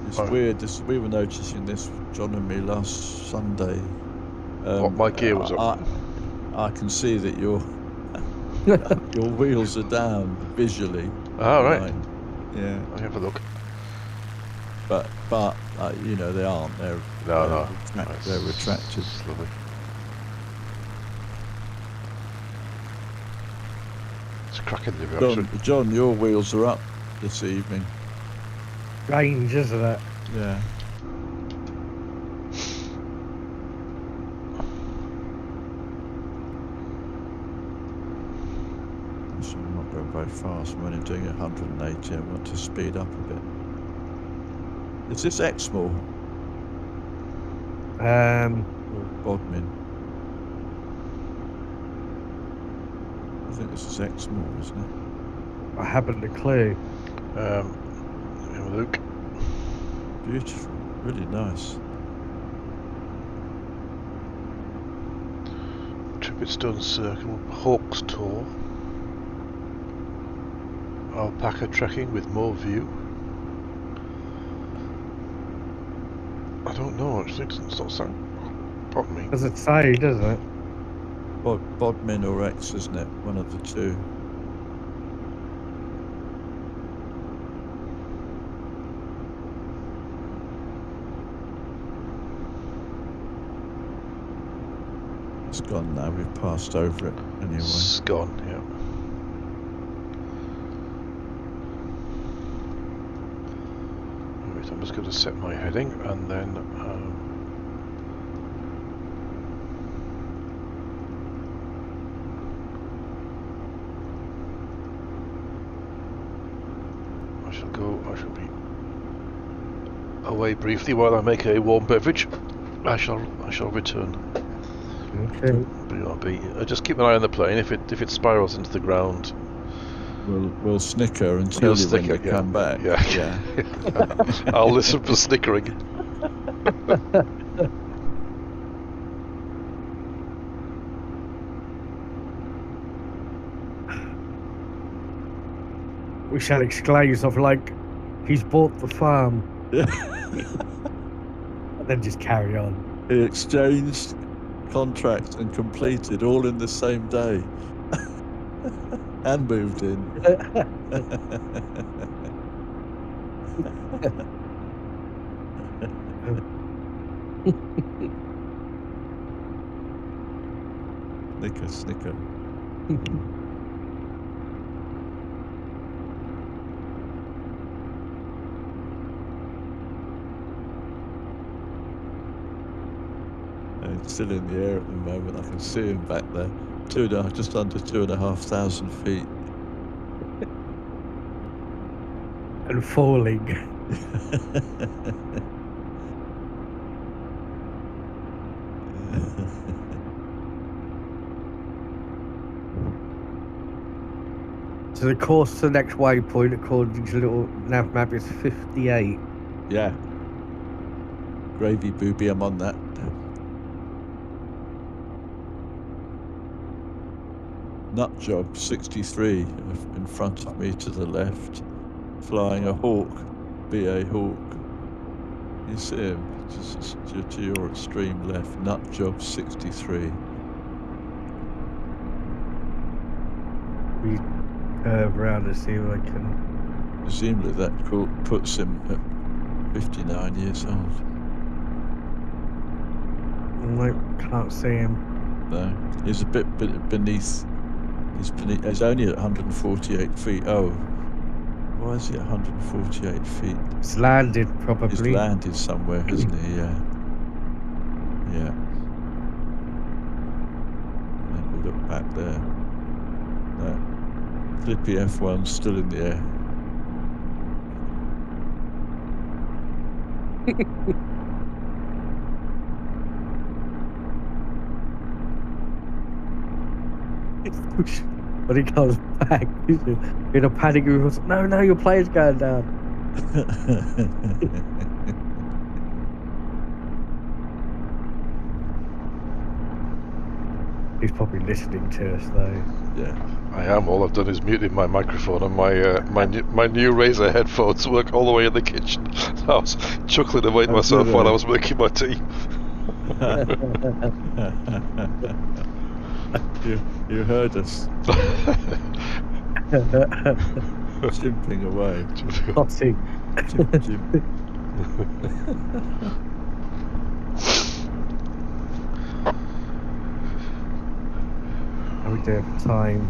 It's weird. We were noticing this, John and me, last Sunday. My gear was up. I can see that your wheels are down visually. Oh, right. Yeah. I'll have a look. But you know, they aren't. They're retracted. It's lovely. It's a cracking livery. John, your wheels are up this evening. Strange, isn't it? Yeah. I'm not going very fast. I'm only doing 180. I want to speed up a bit. Is this Exmoor? Or Bodmin? I think this is Exmoor, isn't it? I haven't a clue. Have a look. Beautiful, really nice. Tripitstone Circle, Hawks Tor, alpaca trekking with more view. I don't know, actually, it's not saying. Pardon me. Does it say, does it? Bodmin or X, isn't it? One of the two. It's gone now, we've passed over it anyway. It's gone, yeah. Right, I'm just going to set my heading and then shall be away briefly while I make a warm beverage. I shall return. Okay. BRB. Just keep an eye on the plane. If it spirals into the ground, we'll snicker and tell you when they come back. Yeah. I'll listen for snickering. We shall exclaim stuff like, he's bought the farm. And then just carry on. He exchanged contracts and completed all in the same day. And moved in. Snicker. He's still in the air at the moment. I can see him back there. Just under 2,500 feet. And falling. So the course to the next waypoint, according to the little nav map, is 58. Yeah. Gravy booby, I'm on that. Nut job 63 in front of me to the left, flying a Hawk, BA Hawk. You see him just to your extreme left. Nut job 63. We curve around to see if I can. Presumably that puts him at 59 years old. Nope, can't see him. No, he's a bit beneath. He's only at 148 feet. Oh, why is he at 148 feet? It's landed, probably. He's landed somewhere, hasn't he? Yeah. And we look back there. No. Flippy F1 still in the air. When he comes back, he's in a panic. He goes, no, your plane's going down. He's probably listening to us, though. Yeah. I am. All I've done is muted my microphone, and my new Razer headphones work all the way in the kitchen. I was chuckling away to myself while I was making my tea. You heard us. Chimping away. Potting. Chimp. How we do for time?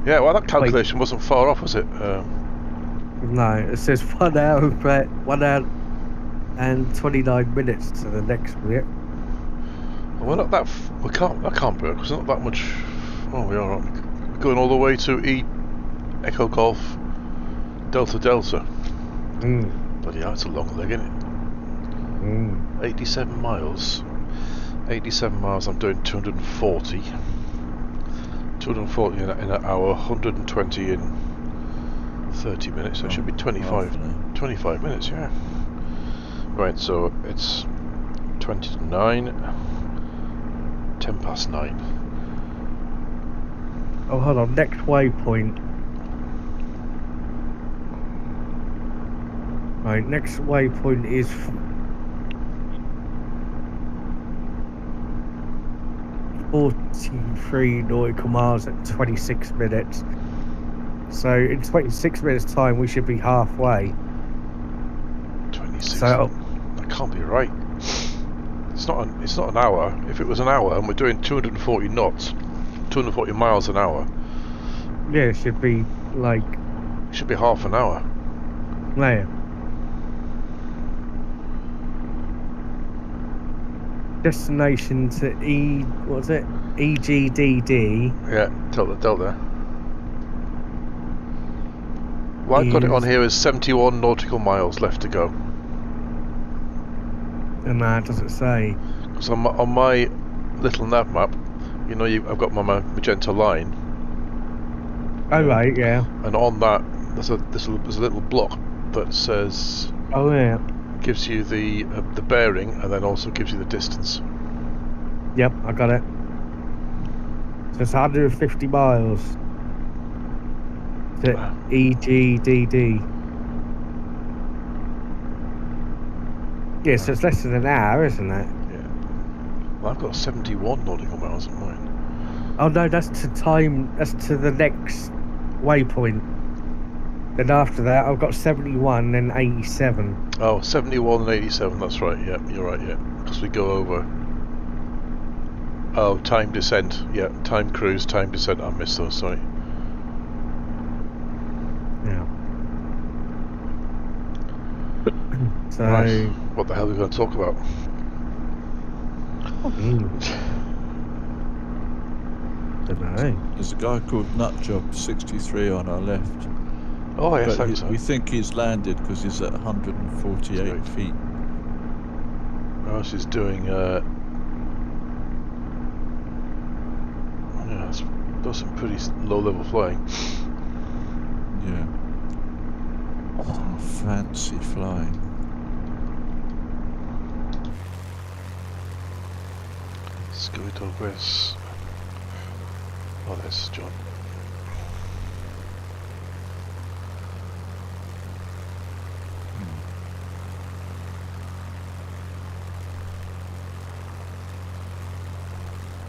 Yeah, well, that calculation wasn't far off, was it? No, it says 1 hour and 29 minutes to the next bit. Well, we're not that. That can't be, because it's not that much. Oh, we are. We're going all the way to Echo Golf Delta. Bloody hell, it's a long leg, isn't it? 87 miles. 87 miles. I'm doing 240. 240 in an hour. 120 in 30 minutes. So it should be 25 minutes. Yeah. Right. So it's 20 to 9. 10 past 9. Oh, hold on. Next waypoint. Right, next waypoint is 43 nautical miles at 26 minutes. So in 26 minutes time we should be halfway. 26. So that can't be right. It's not an hour. If it was an hour and we're doing 240 knots, 240 miles an hour. Yeah, it should be like. It should be half an hour. No. Destination to EGDD. Yeah, Delta. Well, I've got it on here as 71 nautical miles left to go. And that does it say? So on my little nav map, you know, I've got my magenta line. Oh right, yeah. And on that, there's a little block that says. Oh yeah. Gives you the bearing and then also gives you the distance. Yep, I got it. So it's 150 miles to EGDD. Yeah, so it's less than an hour, isn't it? Yeah. Well, I've got 71 nautical miles on mine. Oh no, that's to time. That's to the next waypoint. Then after that, I've got 71, then 87. Oh, 71 and 87. That's right. Yeah, you're right. Yeah, because we go over. Oh, time descent. Yeah, time cruise, time descent. I missed those. Sorry. Yeah. So. Right. What the hell are we going to talk about? Don't know. There's a guy called Nutjob63 on our left. Oh yes, but we think he's landed because he's at 148 feet. Oh, she's doing. Yeah, that's some pretty low-level flying. Yeah. Oh, fancy flying. Scooby Progress. Oh, there's John.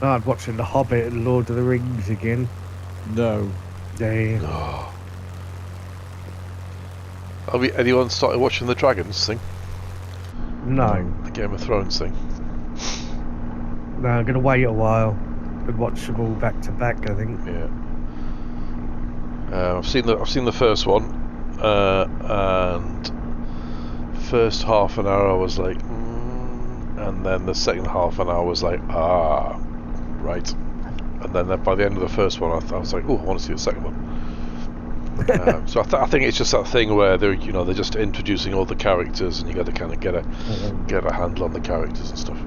I'm watching The Hobbit and Lord of the Rings again. No. Yeah. Oh. Have anyone started watching the Dragons thing? No. The Game of Thrones thing? No, I'm going to wait a while and watch them all back to back, I think. Yeah. I've seen the first one, and first half an hour I was like, and then the second half an hour was like, right. And then by the end of the first one, I was like, oh, I want to see the second one. So I think it's just that thing where they're just introducing all the characters, and you got to kind of get a handle on the characters and stuff.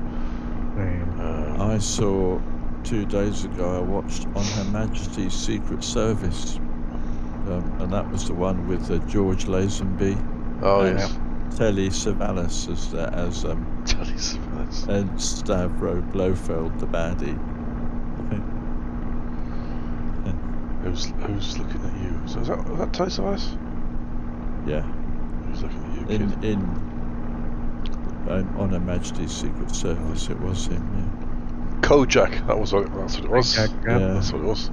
I saw 2 days ago. I watched On Her Majesty's Secret Service, and that was the one with George Lazenby. Oh yes. Telly Savalas as Telly Savalas and Stavro Blofeld, the baddie. Who's looking at you? So is that Telly Savalas? Yeah. Who's looking at you, kid? On Her Majesty's Secret Service, it was him. Yeah. Kojak. That's what it was. Kojak, yeah, that's what it was.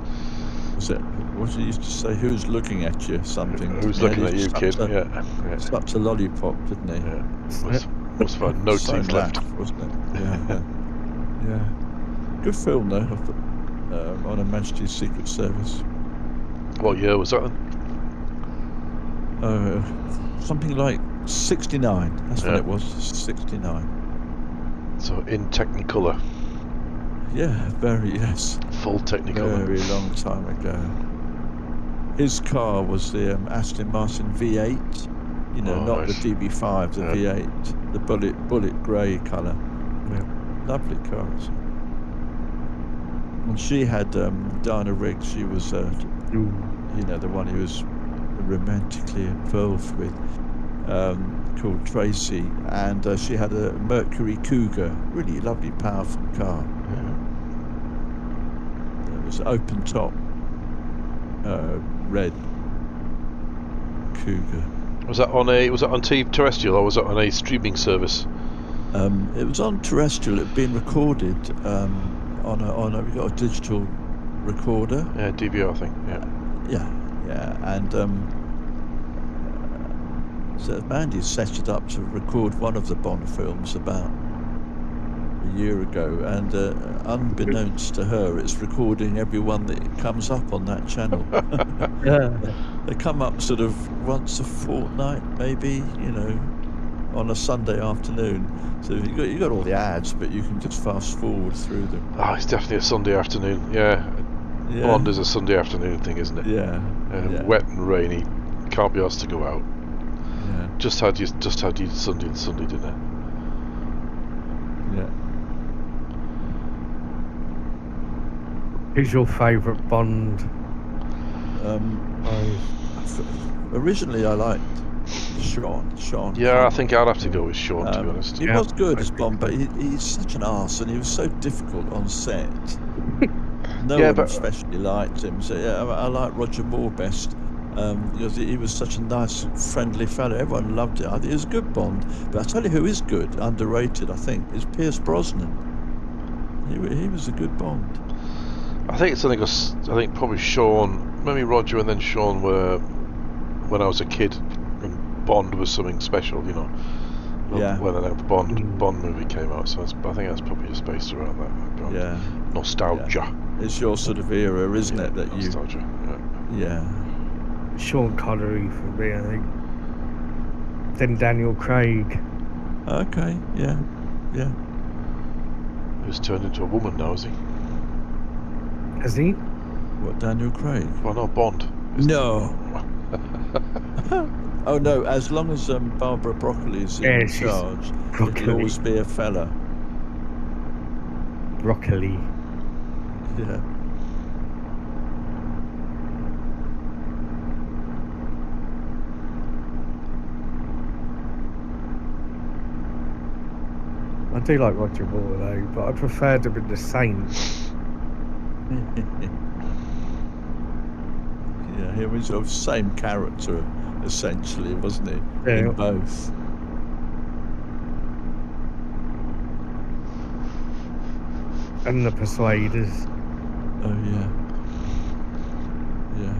Was it? What did he used to say? Who's looking at you? Something. Who's looking at you, kid? Yeah. Slapped a lollipop, didn't he? Yeah. Must have no teeth left, wasn't it? Yeah. Yeah. Good film though. On Her Majesty's Secret Service. What year was that then? Something like 69. That's when it was. 69. So in Technicolor. Yeah, yes. Full Technicolor. Very long time ago. His car was the Aston Martin V8. Not nice. the DB5, the V8, the bullet grey colour. Yeah. Lovely cars. And she had Diana Riggs. She was, the one he was romantically involved with, called Tracy, and she had a Mercury Cougar, really lovely, powerful car. Yeah. It was open top, red Cougar. Was that on terrestrial or was it on a streaming service? It was on terrestrial. It had been recorded on a we got a digital recorder. Yeah, DVR thing. Yeah, and so Mandy set it up to record one of the Bond films about a year ago, and unbeknownst to her, it's recording every one that comes up on that channel. They come up sort of once a fortnight, maybe, on a Sunday afternoon. So you got all the ads, but you can just fast forward through them. Oh, it's definitely a Sunday afternoon. Yeah. Bond is a Sunday afternoon thing, isn't it? Yeah. Wet and rainy can't be asked to go out. Yeah. Just had you Sunday and Sunday dinner. Yeah. Who's your favourite Bond? Originally, I liked Sean. Yeah, I think I'd have to go with Sean, to be honest. He was good as Bond, but he's such an arse, and he was so difficult on set. No one especially liked him. So yeah, I like Roger Moore best. Because he was such a nice, friendly fellow. Everyone loved it. I think he was a good Bond. But I tell you who is good, underrated, I think, is Pierce Brosnan. He was a good Bond. I think it's something. I think probably Sean, maybe Roger, and then Sean were when I was a kid, and Bond was something special, you know. Yeah. When the Bond movie came out, so I think that's probably just based around that. Yeah. Nostalgia. Yeah. It's your sort of era, isn't it? That nostalgia. Yeah. Sean Connery for me, I think. Then Daniel Craig. Okay. Yeah. Yeah. Who's turned into a woman now, is he? Has he? What, Daniel Craig? Well, no, Bond. No. Oh no! As long as Barbara Broccoli's in charge, it'll always be a fella. Broccoli. Yeah. I do like Roger Moore though, but I preferred him in The Saints. Yeah, he was of same character essentially, wasn't he? Yeah. In both. And The Persuaders. Oh yeah. Yeah.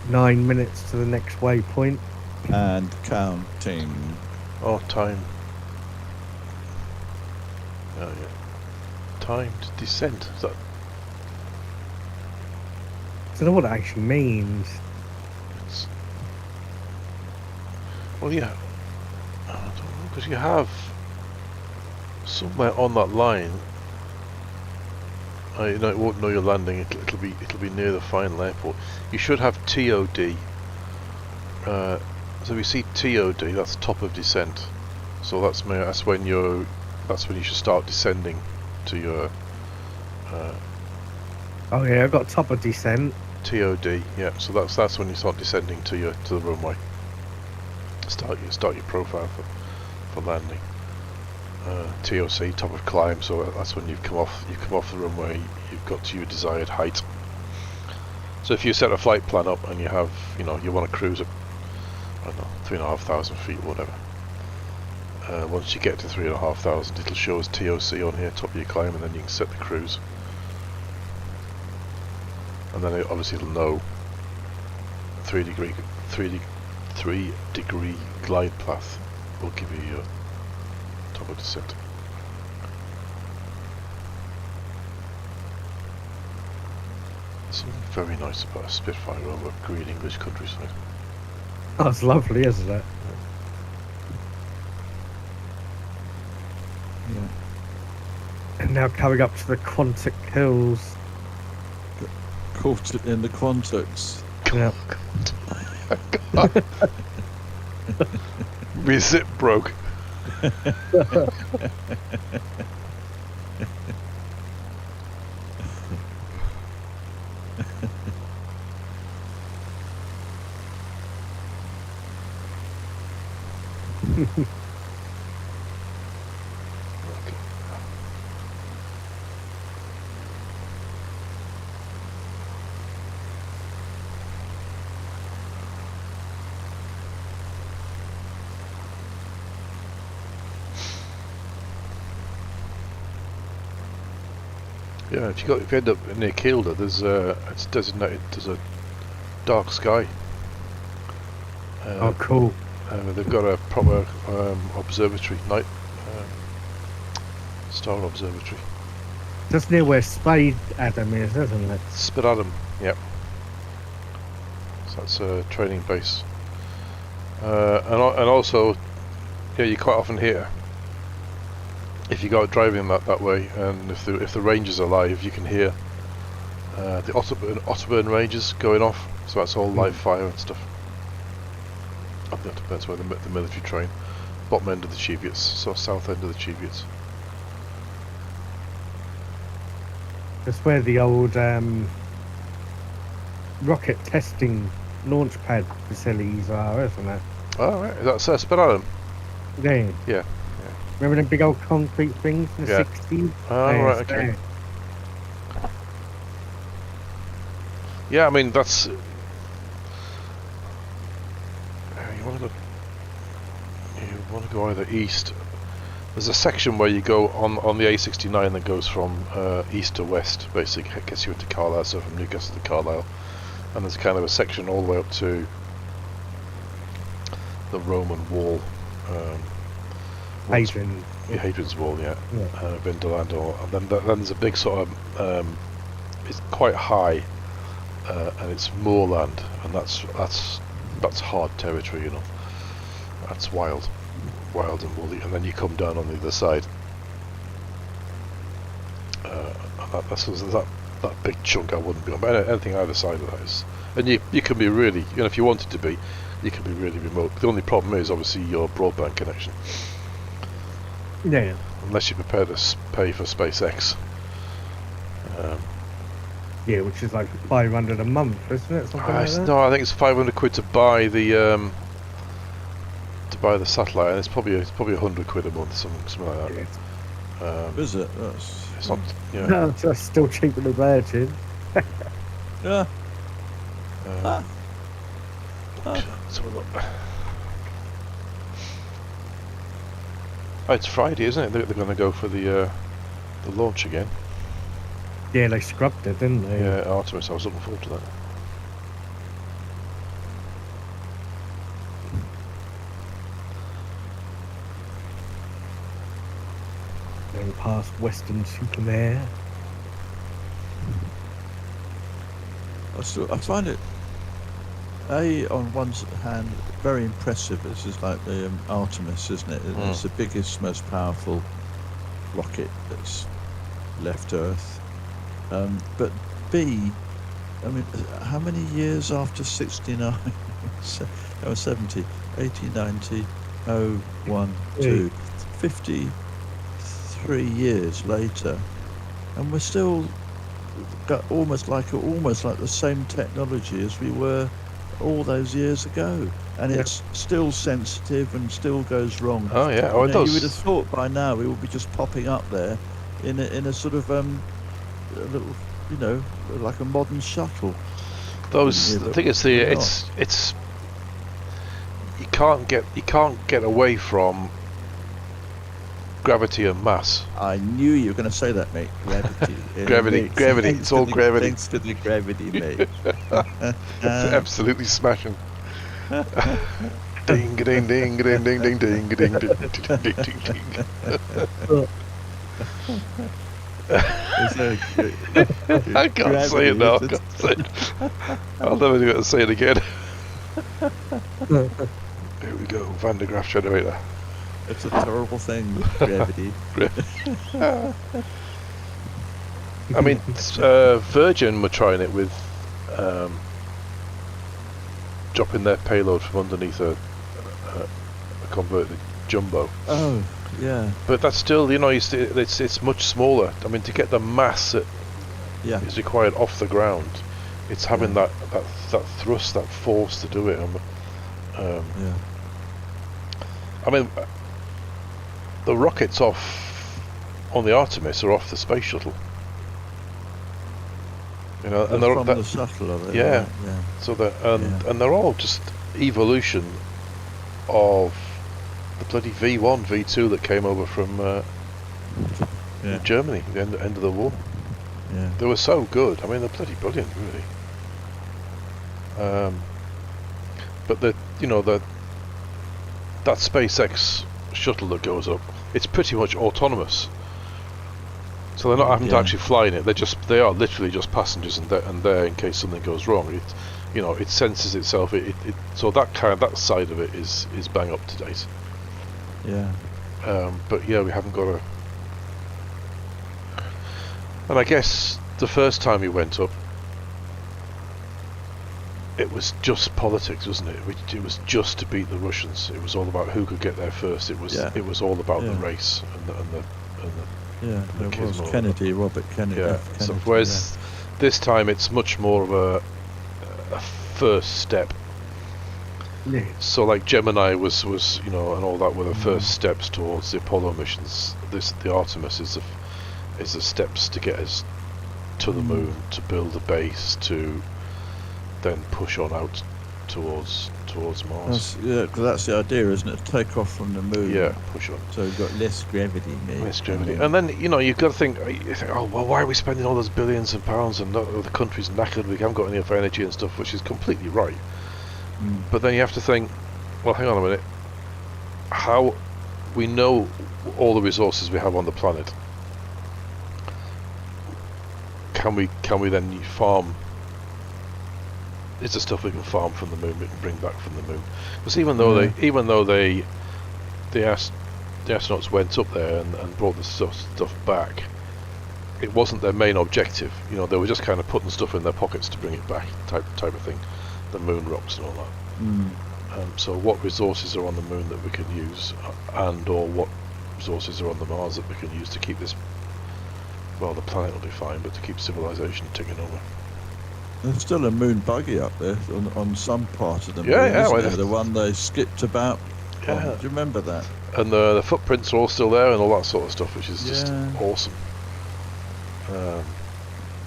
Nine minutes to the next waypoint. And counting. Oh, time. Oh, yeah. Timed descent. Is that? I don't know what it actually means. Well, yeah. I don't know, because you have somewhere on that line. You know, it won't know you're landing. It'll be near the final airport. You should have TOD. So we see TOD. That's top of descent. So that's when you should start descending to your. Oh yeah, I've got top of descent. TOD. Yeah. So that's when you start descending to the runway. Start your profile for landing. TOC, top of climb, so that's when you've come off the runway, you've got to your desired height. So if you set a flight plan up and you have, you want to cruise at, I don't know, 3,500 feet or whatever. Once you get to 3,500, it'll show as TOC on here, top of your climb, and then you can set the cruise. And then obviously it'll know 3 degree glide path will give you your top of descent. Something very nice about a Spitfire over green English countryside. That's lovely, isn't it? Yeah. And now coming up to the Quantic Hills. Caught it in the Quantix. Yeah. My zip broke. Yeah, if you end up near Kielder, it's designated as a dark sky. Oh, cool. They've got a proper observatory, night star observatory. Just near where Spade Adam is, isn't it? Spit Adam, yep. So that's a training base. And also, yeah, you quite often hear, if you go out driving that way, and if the ranges are live, you can hear the Otterburn ranges going off. So that's all live fire and stuff. I think that depends where the military train. Bottom end of the Cheviots, so south end of the Cheviots. That's where the old rocket testing launch pad facilities are, isn't it? Oh, right. Is that Spit Adam? Yeah. Yeah. Remember them big old concrete things in the 60s? Oh, right, okay. There. Yeah, I mean, that's... you want to go either east. There's a section where you go on the A69 that goes from east to west, basically. It gets you into Carlisle, so from Newcastle to Carlisle. And there's kind of a section all the way up to the Roman Wall. Hadrian's Wall, yeah. Vindolando. And then there's a big sort of... it's quite high, and it's moorland, and that's hard territory, you know. That's wild and woolly, and then you come down on the other side. And that big chunk I wouldn't be on, but anything either side of that is, and you can be really, you know, if you wanted to be, you can be really remote. The only problem is obviously your broadband connection. Yeah. Unless you're prepared to pay for SpaceX. Yeah, which is like 500 a month, isn't it? Something like that? No, I think it's 500 quid to buy the satellite, and it's probably 100 quid a month, something like that. Is it? It's not. Yeah. No, that's still cheaper than Virgin. Yeah. Let's have a look. Oh, it's Friday, isn't it? They're going to go for the launch again. Yeah, they scrubbed it, didn't they? Yeah, Artemis. I was looking forward to that. Going past Western Supermare. I find it, on one hand, very impressive. This is like the Artemis, isn't it? It's the biggest, most powerful rocket that's left Earth. But B, I mean, how many years after 69, 70, 80, 90, 01, 2, 53 years later, and we're still got almost like the same technology as we were all those years ago, and it's still sensitive and still goes wrong. Oh yeah, it does. You would have thought by now we would be just popping up there in a sort of a little, you know, like a modern shuttle. I think it's you can't get away from gravity and mass. I knew you were going to say that, mate. Gravity. Gravity. It's all gravity. Thanks to the gravity, mate. It's absolutely smashing. Ding, ding, ding, ding, ding, ding, ding, ding, ding, ding, ding, ding. I can't say it now. I'll never do it and say it again. Here we go, Van de Graaff generator. It's a terrible thing, gravity. I mean, Virgin were trying it with dropping their payload from underneath a converted jumbo. Oh, yeah. But that's still, you know, it's much smaller. I mean, to get the mass that is required off the ground, it's having that thrust, that force to do it. I mean, the rockets off on the Artemis are off the space shuttle. You know, and they're from the shuttle of it. Yeah. Right? Yeah. So and they're all just evolution of the bloody V1, V2 that came over from Germany at the end of the war. Yeah. They were so good. I mean, they're bloody brilliant, really. But that SpaceX shuttle that goes up, it's pretty much autonomous. So they're not having to actually fly in it. They are literally just passengers and there in case something goes wrong. It senses itself. So that side of it is bang up to date. Yeah. But yeah, we haven't got a. And I guess the first time we went up, it was just politics, wasn't it? It was just to beat the Russians. It was all about who could get there first. It was all about the race and the it was Robert Kennedy. Yeah. So whereas this time it's much more of a first step. Yeah. So like Gemini was and all that were the first steps towards the Apollo missions. The Artemis is the steps to get us to the moon, to build a base, to then push on out towards Mars. Because that's the idea, isn't it? To take off from the moon. Yeah, push on. So you've got less gravity. Less gravity. And then, you've got to think, oh, well, why are we spending all those billions of pounds and the country's knackered, we haven't got enough energy and stuff, which is completely right. But then you have to think, well, hang on a minute. How we know all the resources we have on the planet. Can we then farm? Is the stuff we can farm from the moon, we can bring back from the moon? Because even though the astronauts went up there and brought the stuff back, it wasn't their main objective. They were just kind of putting stuff in their pockets to bring it back, type of thing. The moon rocks and all that. So what resources are on the moon that we can use, or what resources are on the Mars that we can use to keep this? Well, the planet will be fine, but to keep civilization ticking over. There's still a moon buggy up there on some part of the moon. The one they skipped about. Yeah. Do you remember that? And the footprints are all still there and all that sort of stuff, which is just awesome.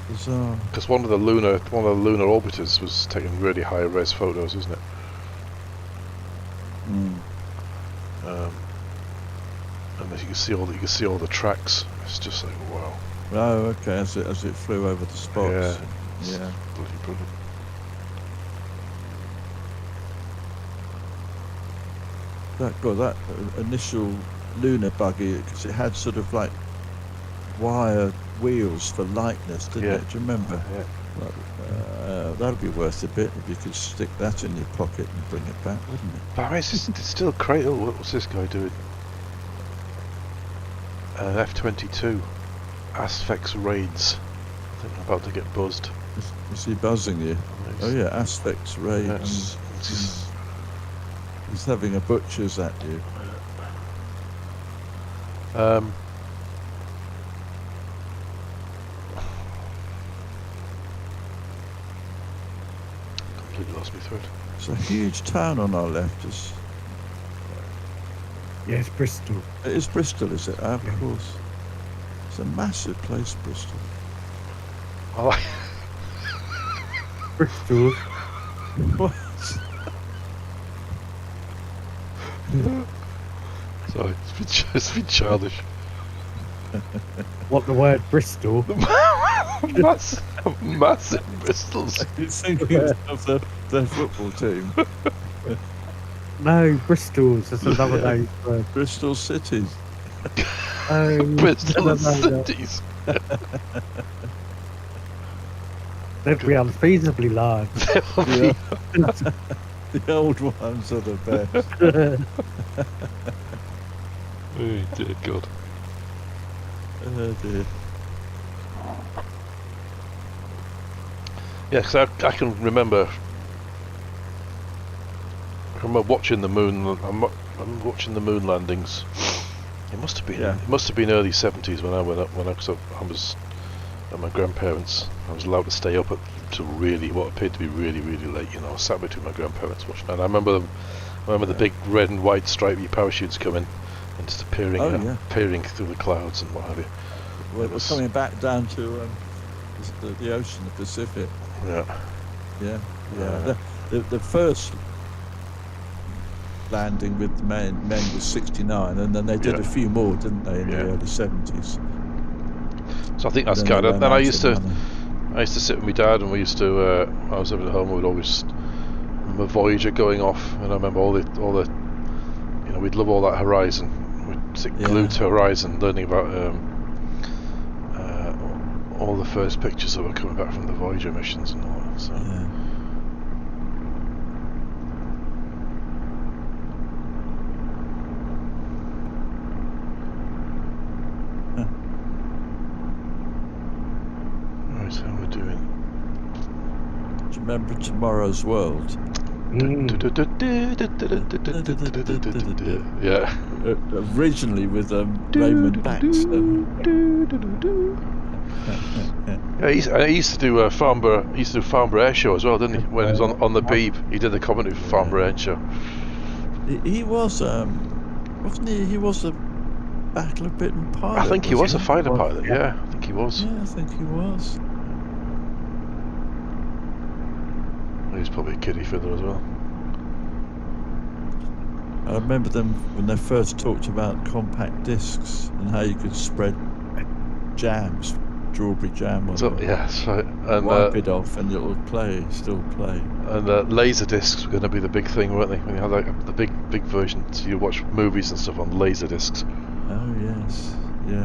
Bizarre. Because one of the lunar orbiters was taking really high res photos, isn't it? And as you can see all the tracks. It's just like wow. Oh, okay. As it flew over the spots. Yeah. Bloody brilliant. That initial lunar buggy, because it had sort of like wire wheels for lightness, didn't it? Do you remember? Yeah. That'd be worth a bit if you could stick that in your pocket and bring it back, wouldn't it? But I mean, it's still great. Oh, what's this guy doing? F-22 Asphex raids. I think I'm about to get buzzed. Is he buzzing you? Oh yeah, Asphex raids. He's having a butcher's at you. Completely lost my thread. It's a huge town on our left. Yeah, it's Bristol. It is Bristol, is it? Of course. It's a massive place, Bristol. I like Bristol. What? Sorry, it's been childish. What, the word Bristol? Massive Bristols. He's thinking of the football team. No, Bristol's. That's another name for Bristol Cities. Bristol Cities. They'd be unfeasibly large. The old ones are the best. Oh dear God. Oh dear. Yeah, because I can remember watching the moon. I'm watching the moon landings. It must have been. Yeah. It must have been early '70s when I went up. I was at my grandparents. I was allowed to stay up till what appeared to be really, really late. I was sat between my grandparents watching. And I remember the big red and white stripy parachutes coming and just appearing through the clouds and what have you. Well, it was coming back down to the ocean, the Pacific. Yeah. Yeah. The first landing with the men was 69, and then they did a few more, didn't they, in the early 70s? So I think that's kind of. Then I used to sit with my dad, and we used to. I was over at home. We'd always remember Voyager going off, and I remember all the. We'd love all that Horizon. We'd sit glued to Horizon, learning about all the first pictures that were coming back from the Voyager missions and all that. So. Yeah. Right, how we're doing? Do you remember Tomorrow's World? Yeah. Originally with Raymond Baxter. Yeah, he used to do Farnborough. He used to do Farnborough Air Show as well, didn't he? When he was on the Beeb, he did the commentary for Farnborough Air Show. He was, wasn't he? He was a Battle of Britain pilot. I think he was a fighter pilot. Yeah, I think he was. Yeah, I think he was. He was probably a kiddie fiddler as well. I remember them when they first talked about compact discs and how you could spread jams, strawberry jam on So, it. yeah, that's right. And Wipe it off and it'll still play. And laser discs were going to be the big thing, weren't they? When you had like the big version, so you watch movies and stuff on laser discs. Oh yes, yeah.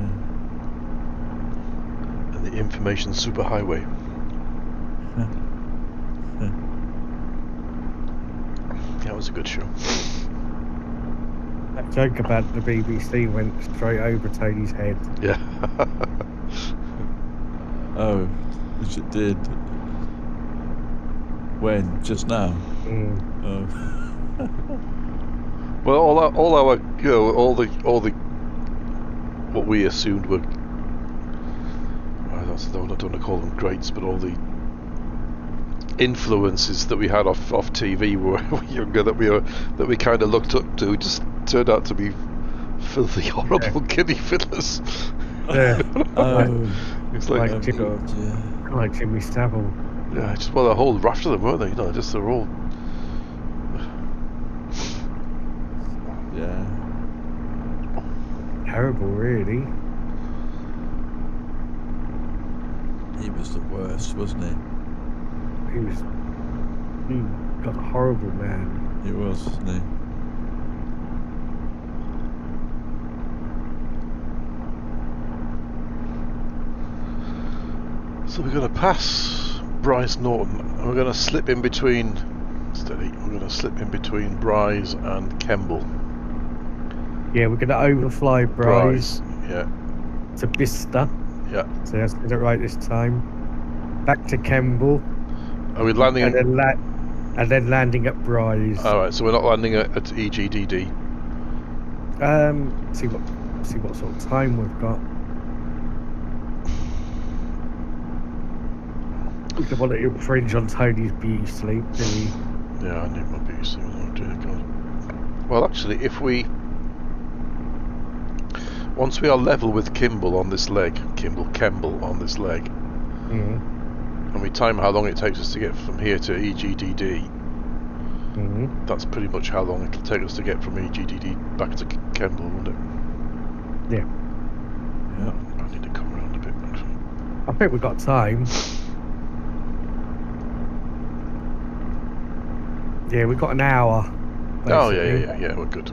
And the information superhighway. That was a good show. That joke about the BBC went straight over Tony's head. Yeah. Oh, which it did. When? Just now? Oh. Well, all our, you know, all the what we assumed were, I don't want to call them greats, but all the influences that we had off TV when we were younger that we kind of looked up to just turned out to be filthy, horrible kiddie fiddlers. Yeah. It's like like Jimmy Savile. Yeah, just a whole raft of them, weren't they? You know, just they're all. Yeah. Terrible, really. He was the worst, wasn't he? He was a horrible man. He was, wasn't he? So we're going to pass Brize Norton, and we're going to slip in between. Steady. We're going to slip in between Brize and Kemble. Yeah, we're going to overfly Brize. Yeah. To Bicester. Yeah. So let's get it right this time. Back to Kemble. Are we landing? And then landing at Brize. All right. So we're not landing at EGDD. See what sort of time we've got. We don't want to infringe on Tony's beauty sleep, do we? Yeah, I need my beauty sleep. Oh dear God. Well, actually, if we once we are level with Kemble on this leg, Kemble on this leg, and we time how long it takes us to get from here to EGDD, that's pretty much how long it'll take us to get from EGDD back to Kemble, won't it? Yeah. Yeah. I need to come around a bit. Actually. I think we've got time. Yeah, we've got an hour. Basically. Oh yeah, we're good.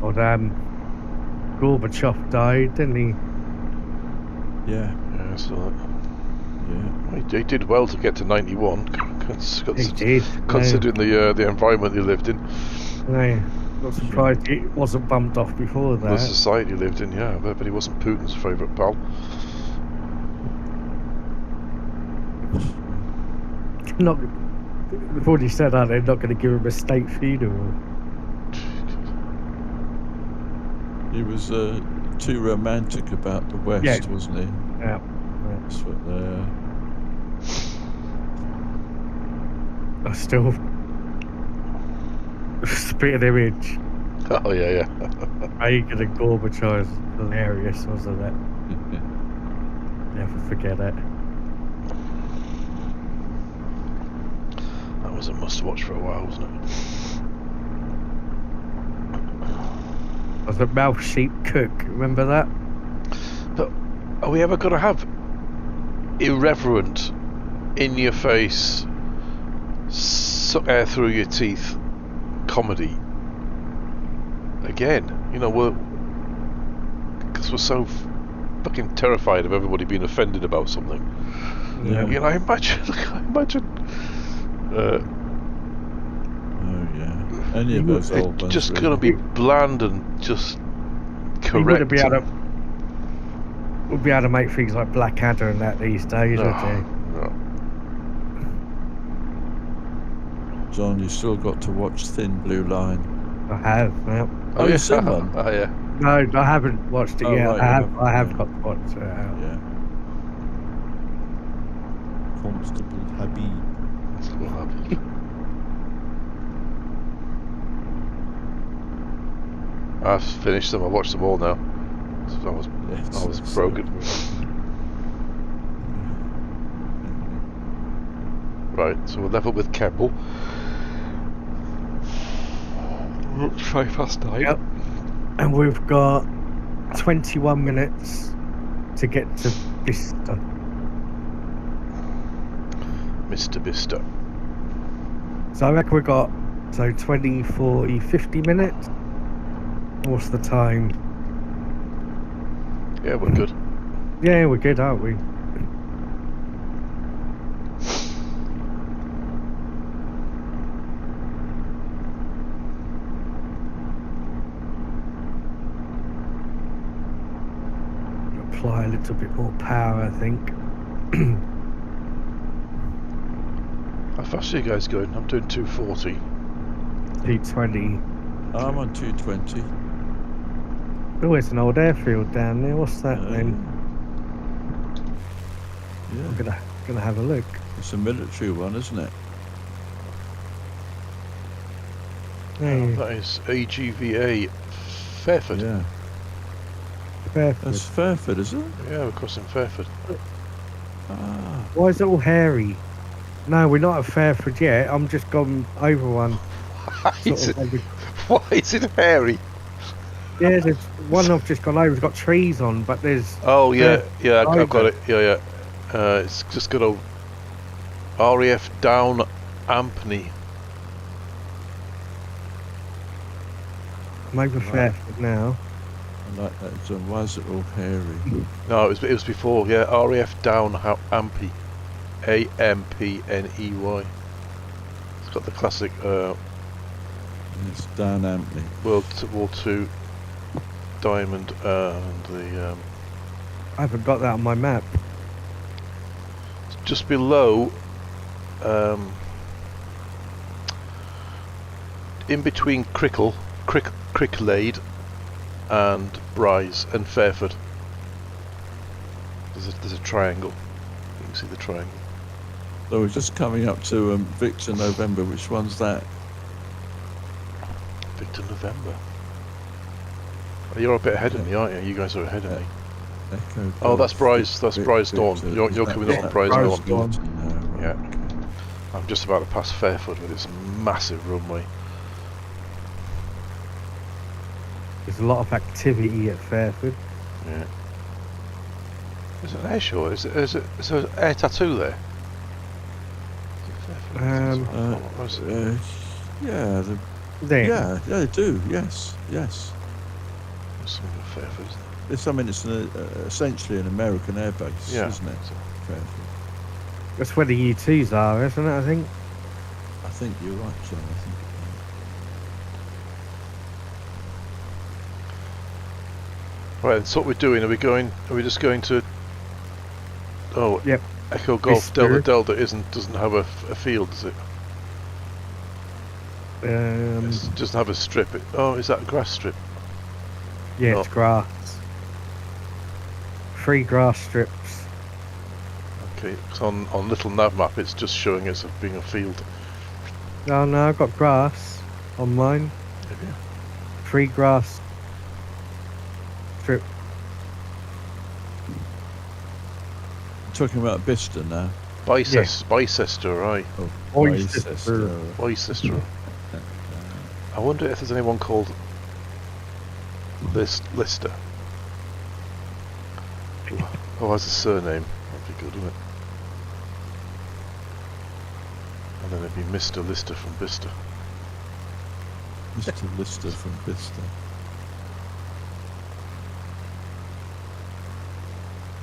Oh damn, Gorbachev died, didn't he? Yeah. Yeah, so Yeah. he did well to get to 91. He did. Considering the environment he lived in. No, not surprised he wasn't bumped off before that. The society he lived in, yeah, but he wasn't Putin's favourite pal. Not before he said that, they're not going to give him a state funeral. He was too romantic about the West, wasn't he? Yeah. That's what I still spitting image. Oh yeah. Reagan and Gorbachev is hilarious, wasn't it? Never forget it. That was a must-watch for a while, wasn't it? was a mouth sheep cook. Remember that? But are we ever going to have irreverent, in-your-face, suck air through your teeth comedy again? You know, because we're so fucking terrified of everybody being offended about something. Yeah. You know, I imagine. Oh yeah. Any of those old It's ones. just really. going to be bland and just He correct. wouldn't be able to. Would be able to make things like Blackadder and that these days, would you? No. John, you still got to watch Thin Blue Line. I have. Yep. Oh, you've seen one? Oh, yeah. No, I haven't watched it Oh, yet. right, I have yeah. got to watch it. Yeah. Constable Habib. That's what happened. I've finished them. I watched them all now. So I was broken. Right, so we're level with Kemble. Try past 9. Yep. And we've got 21 minutes to get to Bicester. Mr. Bicester. So I reckon we've got 20, 40, 50 minutes. What's the time? Yeah, we're good. Yeah, we're good, aren't we? Apply a little bit more power, I think. How fast are you guys going? I'm doing 240. 220. I'm on 220. Oh, it's an old airfield down there. What's that then? Yeah. I'm gonna have a look. It's a military one, isn't it? Hey, That is EGVN Fairford. Yeah. Fairford. That's Fairford, is it? Yeah, we're crossing Fairford. Ah. Why is it all hairy? No, we're not at Fairford yet. I'm just gone over one. Why is Sort it, of over- why is it hairy? Yeah, there's one I've just gone over. It's got trees on, but there's. Oh, yeah, I've got over. it. Yeah. It's just got a RAF down Ampney. I'm over Fairford now. I like that, John. Why is it all hairy? No, it was before. Yeah, RAF down Ampney. AMPNEY. It's got the classic And it's down Ampney. World War II diamond and the I haven't got that on my map. just below, in between Cricklade and Brize and Fairford. There's a triangle. You can see the triangle. So we're just coming up to Victor November. Which one's that? Victor November. Oh, you're a bit ahead of me, aren't you? You guys are ahead of me. Echo Oh, that's Golf, Brize. That's Brize Norton. Victor. You're Is that- coming up on Brize Brize Norton. Norton. No, right, Yeah. okay. I'm just about to pass Fairford with its massive runway. There's a lot of activity at Fairford. Yeah. Is it an air show? Is there an air tattoo there? What was it? Yeah, There. yeah, they do. Yes. Something in Fairford, isn't it? It's, I mean, it's essentially an American airbase, Yeah. isn't it? Fairfield. That's where the U2s are, isn't it? I think. I think you're right, John. I think. Right, so what we're doing, are we just going to... Oh, Yep. Echo Golf Bicester. Delta doesn't have a field, does it? It doesn't have a strip. Oh, is that a grass strip? Yeah, it's Oh. grass. 3 grass strips. Okay, because on little nav map it's just showing us as being a field. Oh no, I've got grass on mine. Maybe. 3 grass strip. Talking about Bicester now. Bicester, right. Oh, Bicester. Bicester. I wonder if there's anyone called Lister. Oh, has a surname. That'd be good, wouldn't it? And then it'd be Mr. Lister from Bicester. Mr. Lister from Bicester.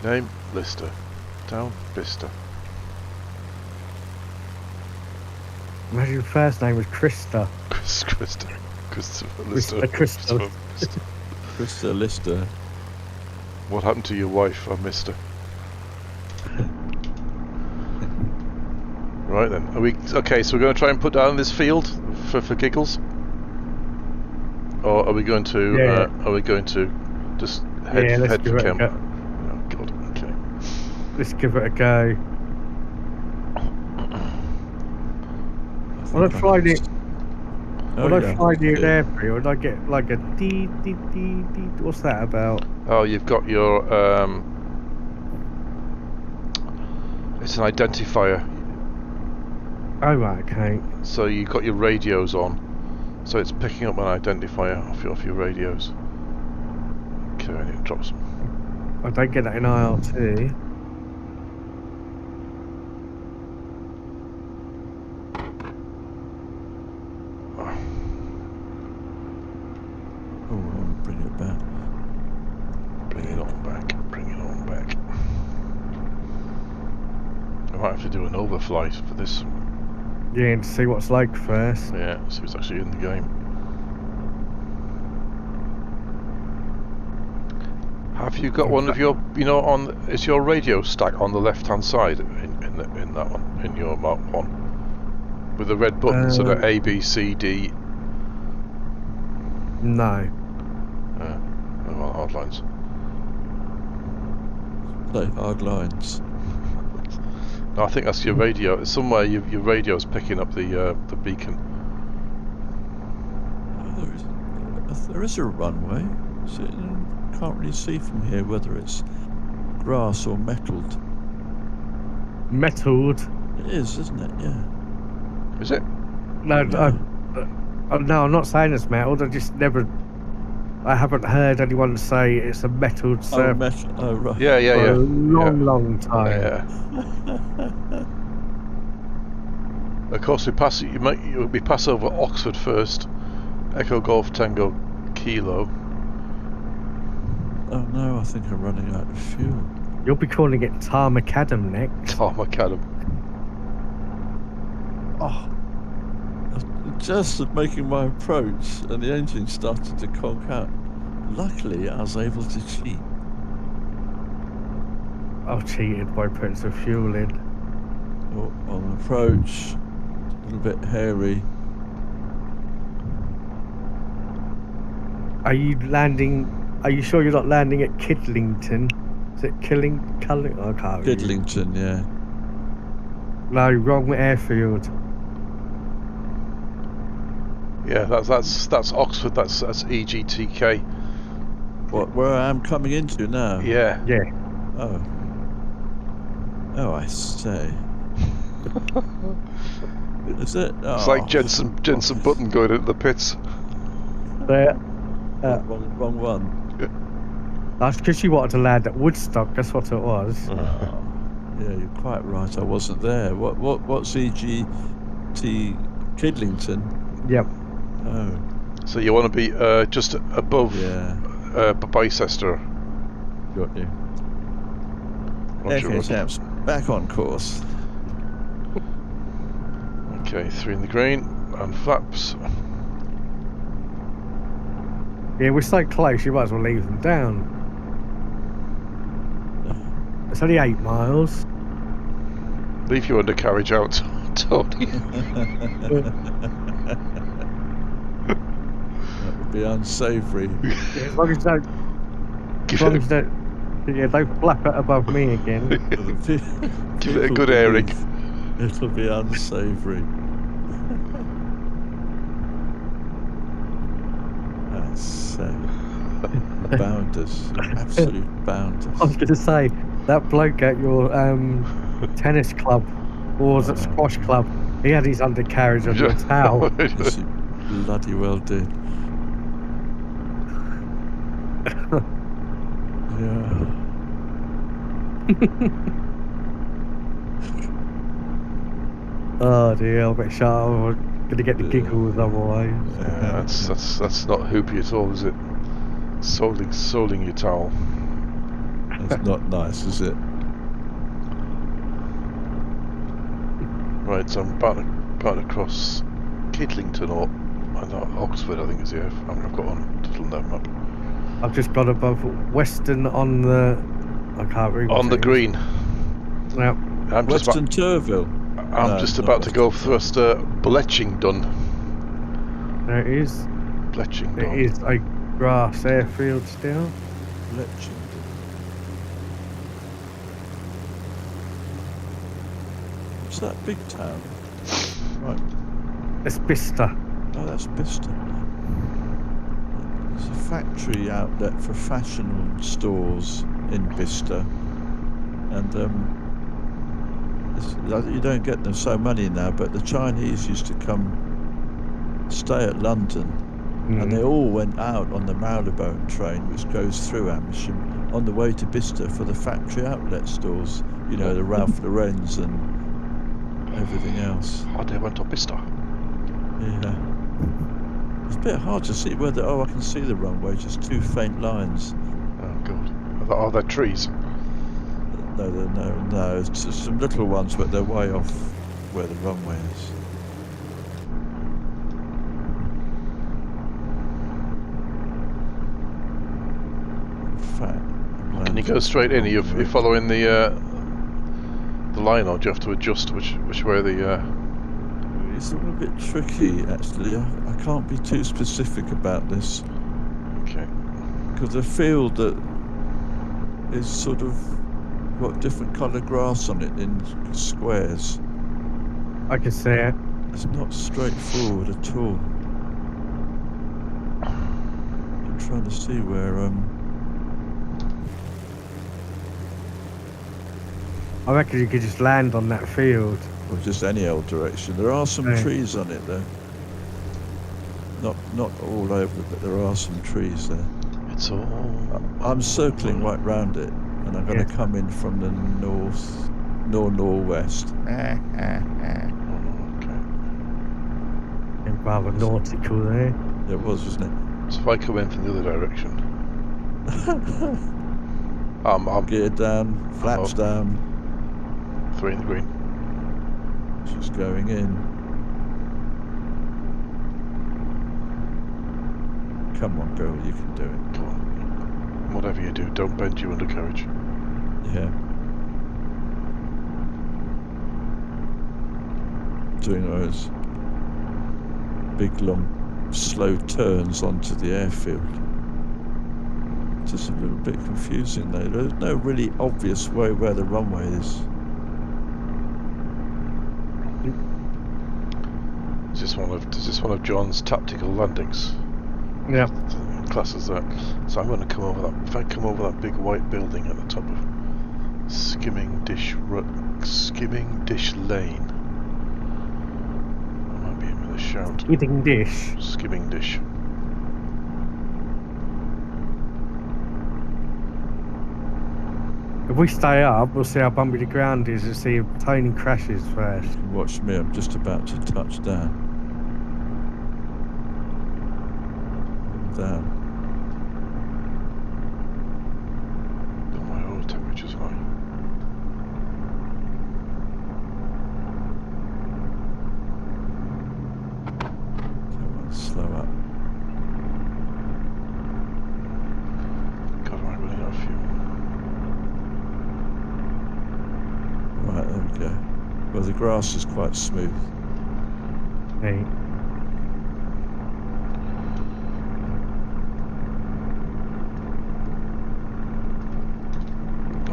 Name Lister. Town Bicester. Imagine your first name was Krista. Christopher Lister. Mr. Crystal. Mr. Lister. What happened to your wife, Mister? Right then, are we okay? So we're going to try and put down this field for giggles, or are we going to? Yeah. Are we going to just head let's for give it a Kemble? go. Oh God, okay. Let's give it a go. When I fly near an airfield, I get like a dee dee dee dee. What's that about? Oh, you've got your it's an identifier. Oh right, okay. So you've got your radios on, so it's picking up an identifier off your radios. Okay, I need to drop some. I don't get that in IRT. Oh, I'll bring it back. Bring it on back. Bring it on back. I might have to do an overflight for this. Yeah, and see what it's like first. Yeah, see what's actually in the game. Have you got one of your, is your radio stack on the left-hand side in that one, in your Mark 1? With the red buttons that are A, B, C, D? No. Well, hard lines. So, hard lines. No, I think that's your radio. Somewhere your radio's picking up the beacon. There is a runway. Can't really see from here whether it's grass or metalled. Metalled? It is, isn't it? Yeah. Is it? No, No. no, I'm not saying it's metalled. I haven't heard anyone say it's a metalled surface Oh, right. Yeah. for a long time. Yeah. Of course, we pass over Oxford first. Echo Golf Tango Kilo. Oh no, I think I'm running out of fuel. You'll be calling it Tar Macadam next. Tom Macadam. Oh, just making my approach, and the engine started to conk out. Luckily, I was able to cheat. I've cheated by putting some fuel in. Oh, on approach, a little bit hairy. Are you sure you're not landing at Kidlington? Is it Culling? I can't remember. Kidlington, yeah. No, wrong airfield. Yeah, that's Oxford. That's EGTK. What? Where I am coming into now? Yeah. Yeah. Oh. Oh, I say. Is it? Oh. It's like Jensen Button going into the pits. There. Wrong one. That's because you wanted to land at Woodstock. That's what it was. Oh. Yeah, you're quite right. I wasn't there. What's EGT Kidlington? Yep. Oh. So you want to be just above Bicester. Got you. Roger, Okay, Roger. chaps, back on course. Okay, 3 in the green and flaps. Yeah, we're so close, you might as well leave them down. It's only 8 miles. Leave your undercarriage out, Tony. That would be unsavoury. Yeah, as long as you don't, don't flap it above me again. Give it a good airing. It'll be unsavoury. That's bounders, absolute bounders. I was going to say, that bloke at your tennis club, or was it squash club, he had his undercarriage on a towel. Yes, he bloody well did. Yeah. Oh dear, I bet I'm gonna get the giggles otherwise. Yeah, that's not hoopy at all, is it? Soling your towel. That's not nice, is it? Right, so I'm about across Kidlington or Oxford, I think is the I've got on little note map. I've just got above Western on the. I can't read. On the green. Yep. I'm Western Turville. I'm just about to go thrust Bletchingdon. There it is. Bletchingdon. It is a grass airfield still. Bletchingdon. What's that big town? Right. It's Bicester. Oh, that's Bicester. There's a factory outlet for fashion stores in Bicester, and you don't get them so many now. But the Chinese used to come stay at London, and they all went out on the Marylebone train, which goes through Amersham, on the way to Bicester for the factory outlet stores. You know, the Ralph Lauren's and everything else. Oh, they went to Bicester. Yeah. It's a bit hard to see whether. Oh, I can see the runway, just two faint lines. Oh god. Are there trees? No, it's just some little ones, but they're way off where the runway is. In fact, can you go straight in? You're following the line, or do you have to adjust which way the? It's a little bit tricky, actually. I can't be too specific about this. Okay. Because the field that is sort of got different colour grass on it in squares. I can see it. It's not straightforward at all. I'm trying to see where I reckon you could just land on that field. or just any old direction. There are some trees on it though. Not all over, but there are some trees there. It's all. I'm circling right round it, and I'm going to come in from the northwest. Okay. And rather nautical there. It was, wasn't it? So if I come in from the other direction, I'm gear down, flaps down. 3 in the green. She's going in. Come on, girl, you can do it. Come on. Whatever you do, don't bend your undercarriage. Yeah. Doing those big, long, slow turns onto the airfield. Just a little bit confusing though. There's no really obvious way where the runway is. Is this one of John's tactical landings? Yeah. Classes that. So I'm going to come over that. If I come over that big white building at the top of Skimming Dish Lane, I might be in with a shout. Skimming Dish. Skimming Dish. If we stay up, we'll see how bumpy the ground is and see if Tony crashes first. Watch me, I'm just about to touch down. Down. But my oil temperature's high. Come on, slow up. God, am I running out of fuel? Right, there we go. Well, the grass is quite smooth. Hey.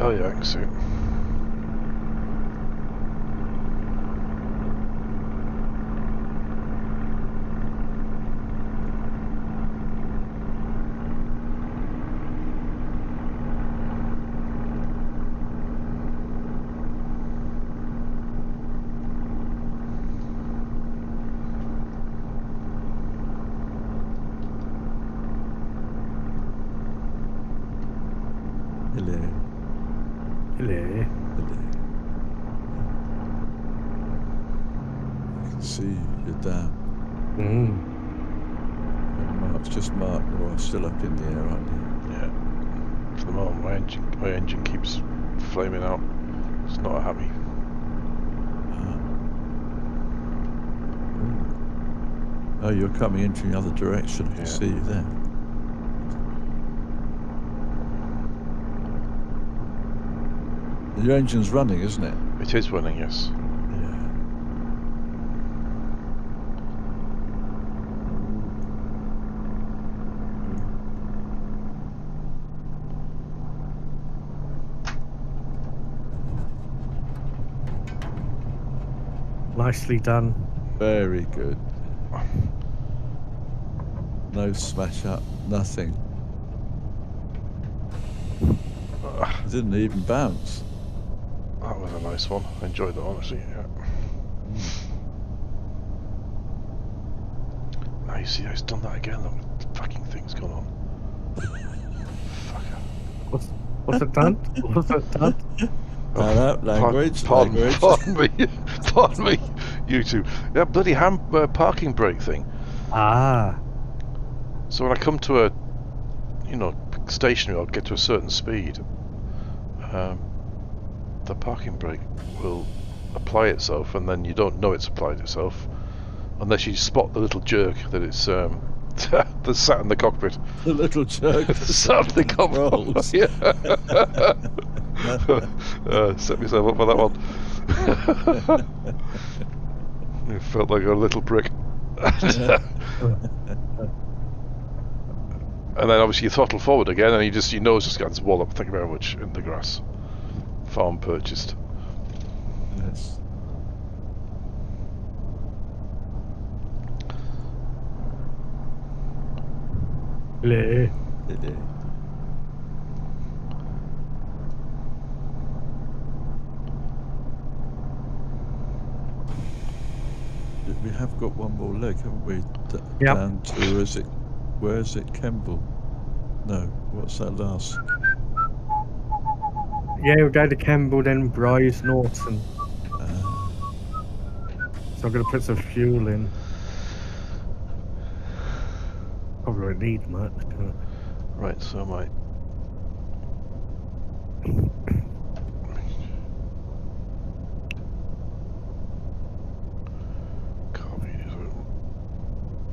Oh yeah, I can see it. Hello. Hello. Hello. I can see you're down. It's just marked. You're still up in the air, aren't you? Yeah. For the moment, my engine keeps flaming out. It's not happy. Oh, you're coming in from the other direction. I can see you there. Your engine's running, isn't it? It is running, yes. Yeah. Nicely done. Very good. No smash up, nothing. It didn't even bounce. That was a nice one. I enjoyed that, honestly. Yeah. Now you see, it's done that again. Look, the fucking thing's gone on. Fucker. What's it done? What's it done? Language. Pardon me, you two. Yeah, bloody parking brake thing. Ah. So when I come to a, stationary, I'll get to a certain speed. The parking brake will apply itself, and then you don't know it's applied itself unless you spot the little jerk that it's that's sat in the cockpit. The little jerk that sat in the cockpit. Yeah. Set myself up for that one. It felt like a little brick. And then obviously you throttle forward again, and your nose just gets walloped. Thank you very much in the grass. Farm purchased. Yes. Hello. We have got one more leg, haven't we? Yep. Down to, where is it? Kemble? No, what's that last? Yeah, we'll go to Kemble, then Brize Norton. So I'm going to put some fuel in. Probably won't need much. Right, so am I.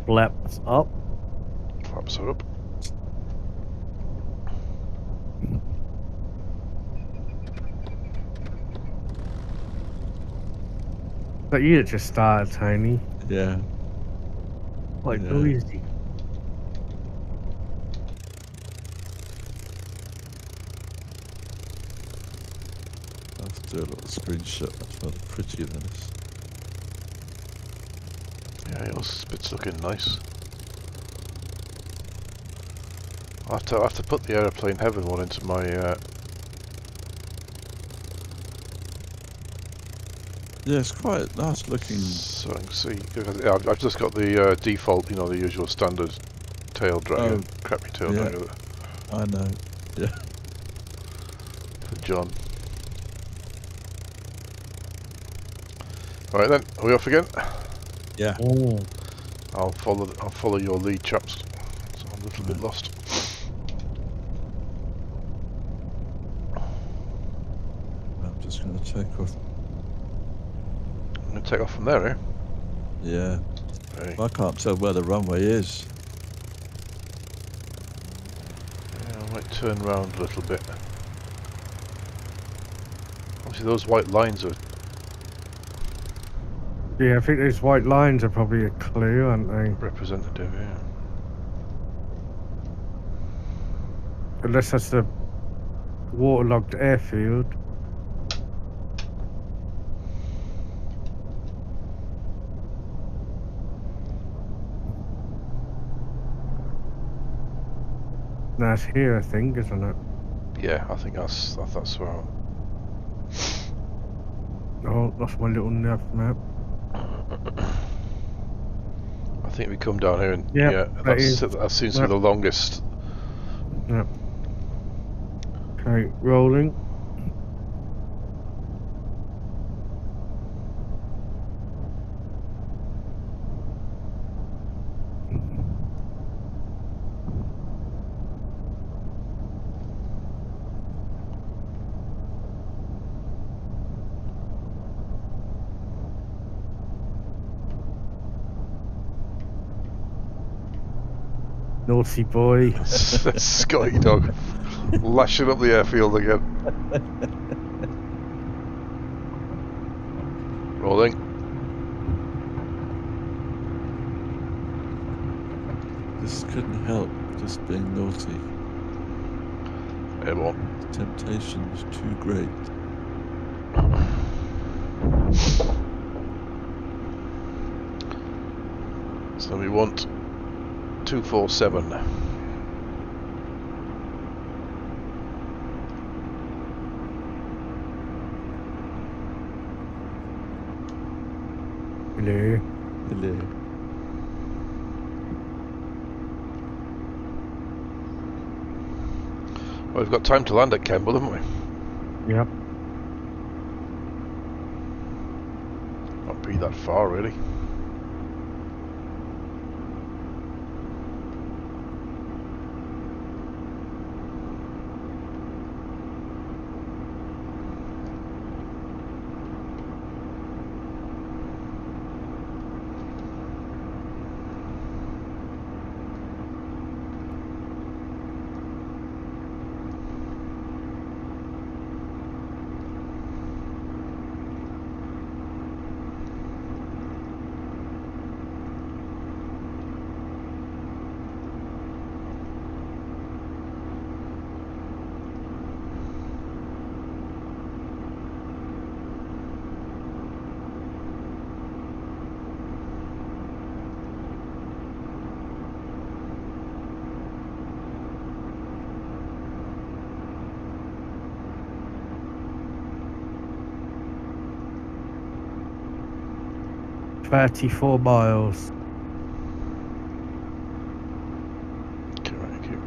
Flaps up. Flaps are up. But you just started, Tony. Yeah. Quite noisy. I have to do a little screenshot. That's rather prettier than this. Yeah, your spit's looking nice. I have to put the Aeroplane Heaven one into my. Yeah, it's quite nice looking. So I can see. Yeah, I've just got the default, the usual standard tail dragger, crappy tail dragger. I know. Yeah. For John. All right then, are we off again? Yeah. Oh. I'll follow your lead, chaps. So I'm a little bit lost. I'm just going to take off. I'm going to take off from there, eh? Yeah. Hey. I can't tell where the runway is. Yeah, I might turn round a little bit. Obviously those white lines are... Yeah, I think those white lines are probably a clue, aren't they? representative, yeah. Unless that's the waterlogged airfield. That's here, I think, isn't it? Yeah, I think that's where I'm... Oh, that's my little nav map. I think we come down here and Yep, that seems to be the longest. Yep. Okay, rolling. Naughty boy. Scotty dog lashing up the airfield again. Rolling. This couldn't help just being naughty. Airborne. The temptation was too great. So we want 247. Hello. Hello. Well, we've got time to land at Kemble, haven't we? Yep. Not be that far, really. $34 miles. Okay, right, thank you.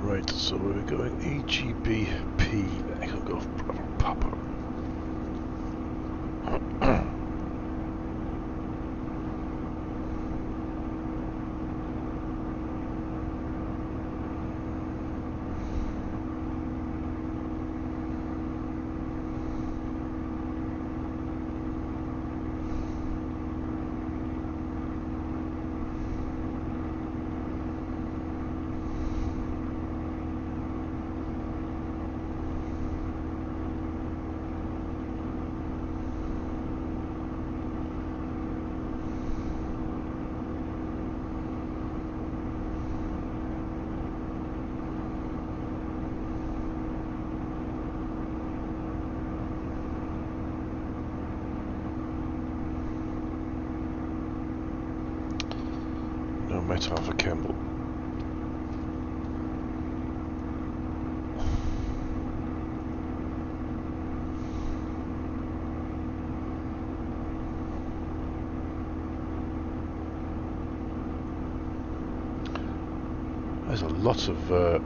Right, so we're going EGBP. Echo Golf Bravo Papa. No metal for Kemble. There's a lot of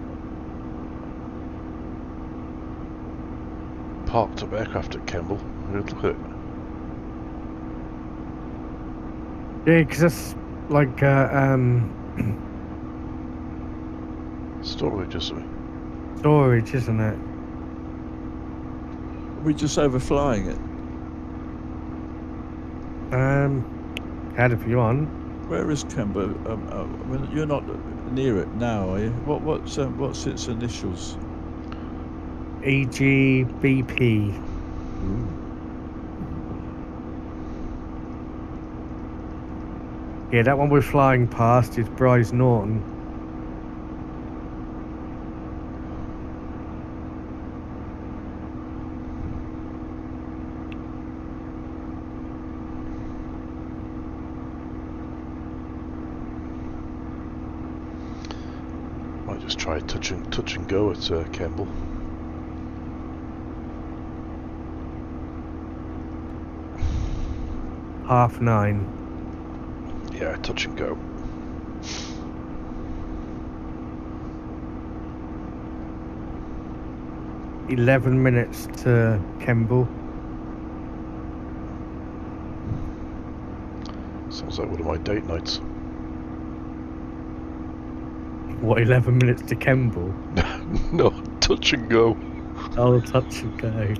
parked up aircraft at Kemble. Look at it. Yeah, because that's like Storage or something. storage, isn't it? Are we just overflying it? Had if you want. Where is Kemble? You're not near it now, are you? What's its initials? EGBP. Yeah, that one we're flying past is Brize Norton. Might just try touch and go at Kemble. Half 9. Yeah, touch and go. "11 minutes to Kemble." Sounds like one of my date nights. What, 11 minutes to Kemble? No, touch and go. Oh, touch and go.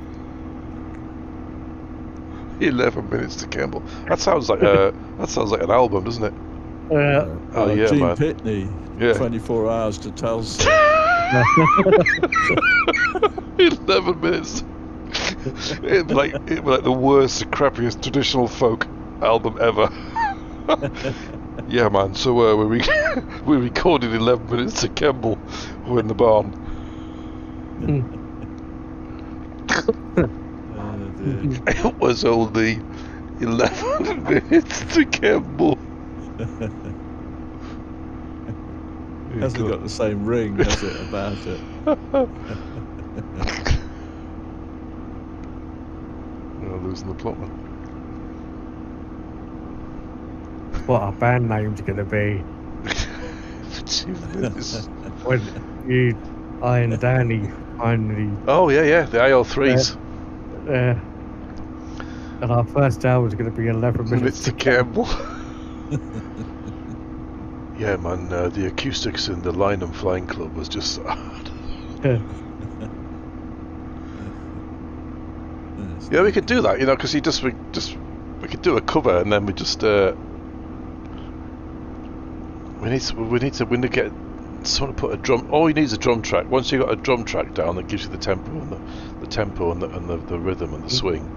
11 minutes to Kemble. That sounds like an album, doesn't it? Oh yeah, Gene man. Pitney. Yeah. 24 hours to Tulsa. 11 minutes. It'd be like the worst, crappiest traditional folk album ever. Yeah, man. So we recorded 11 minutes to Kemble. We're in the barn. It was only 11 minutes to Kemble. Hasn't got the same ring, has it, about it? Oh, losing the plot now. What our band name's gonna be when I and Danny finally. Oh yeah, the AL3s. And our first album's gonna be 11 minutes to Kemble. Yeah, man, the acoustics in the Lyneham Flying Club was just hard. Yeah, we could do that, because we could do a cover and then we just we need to get someone to put a drum. All you need is a drum track. Once you got a drum track down, that gives you the tempo and the rhythm and the swing.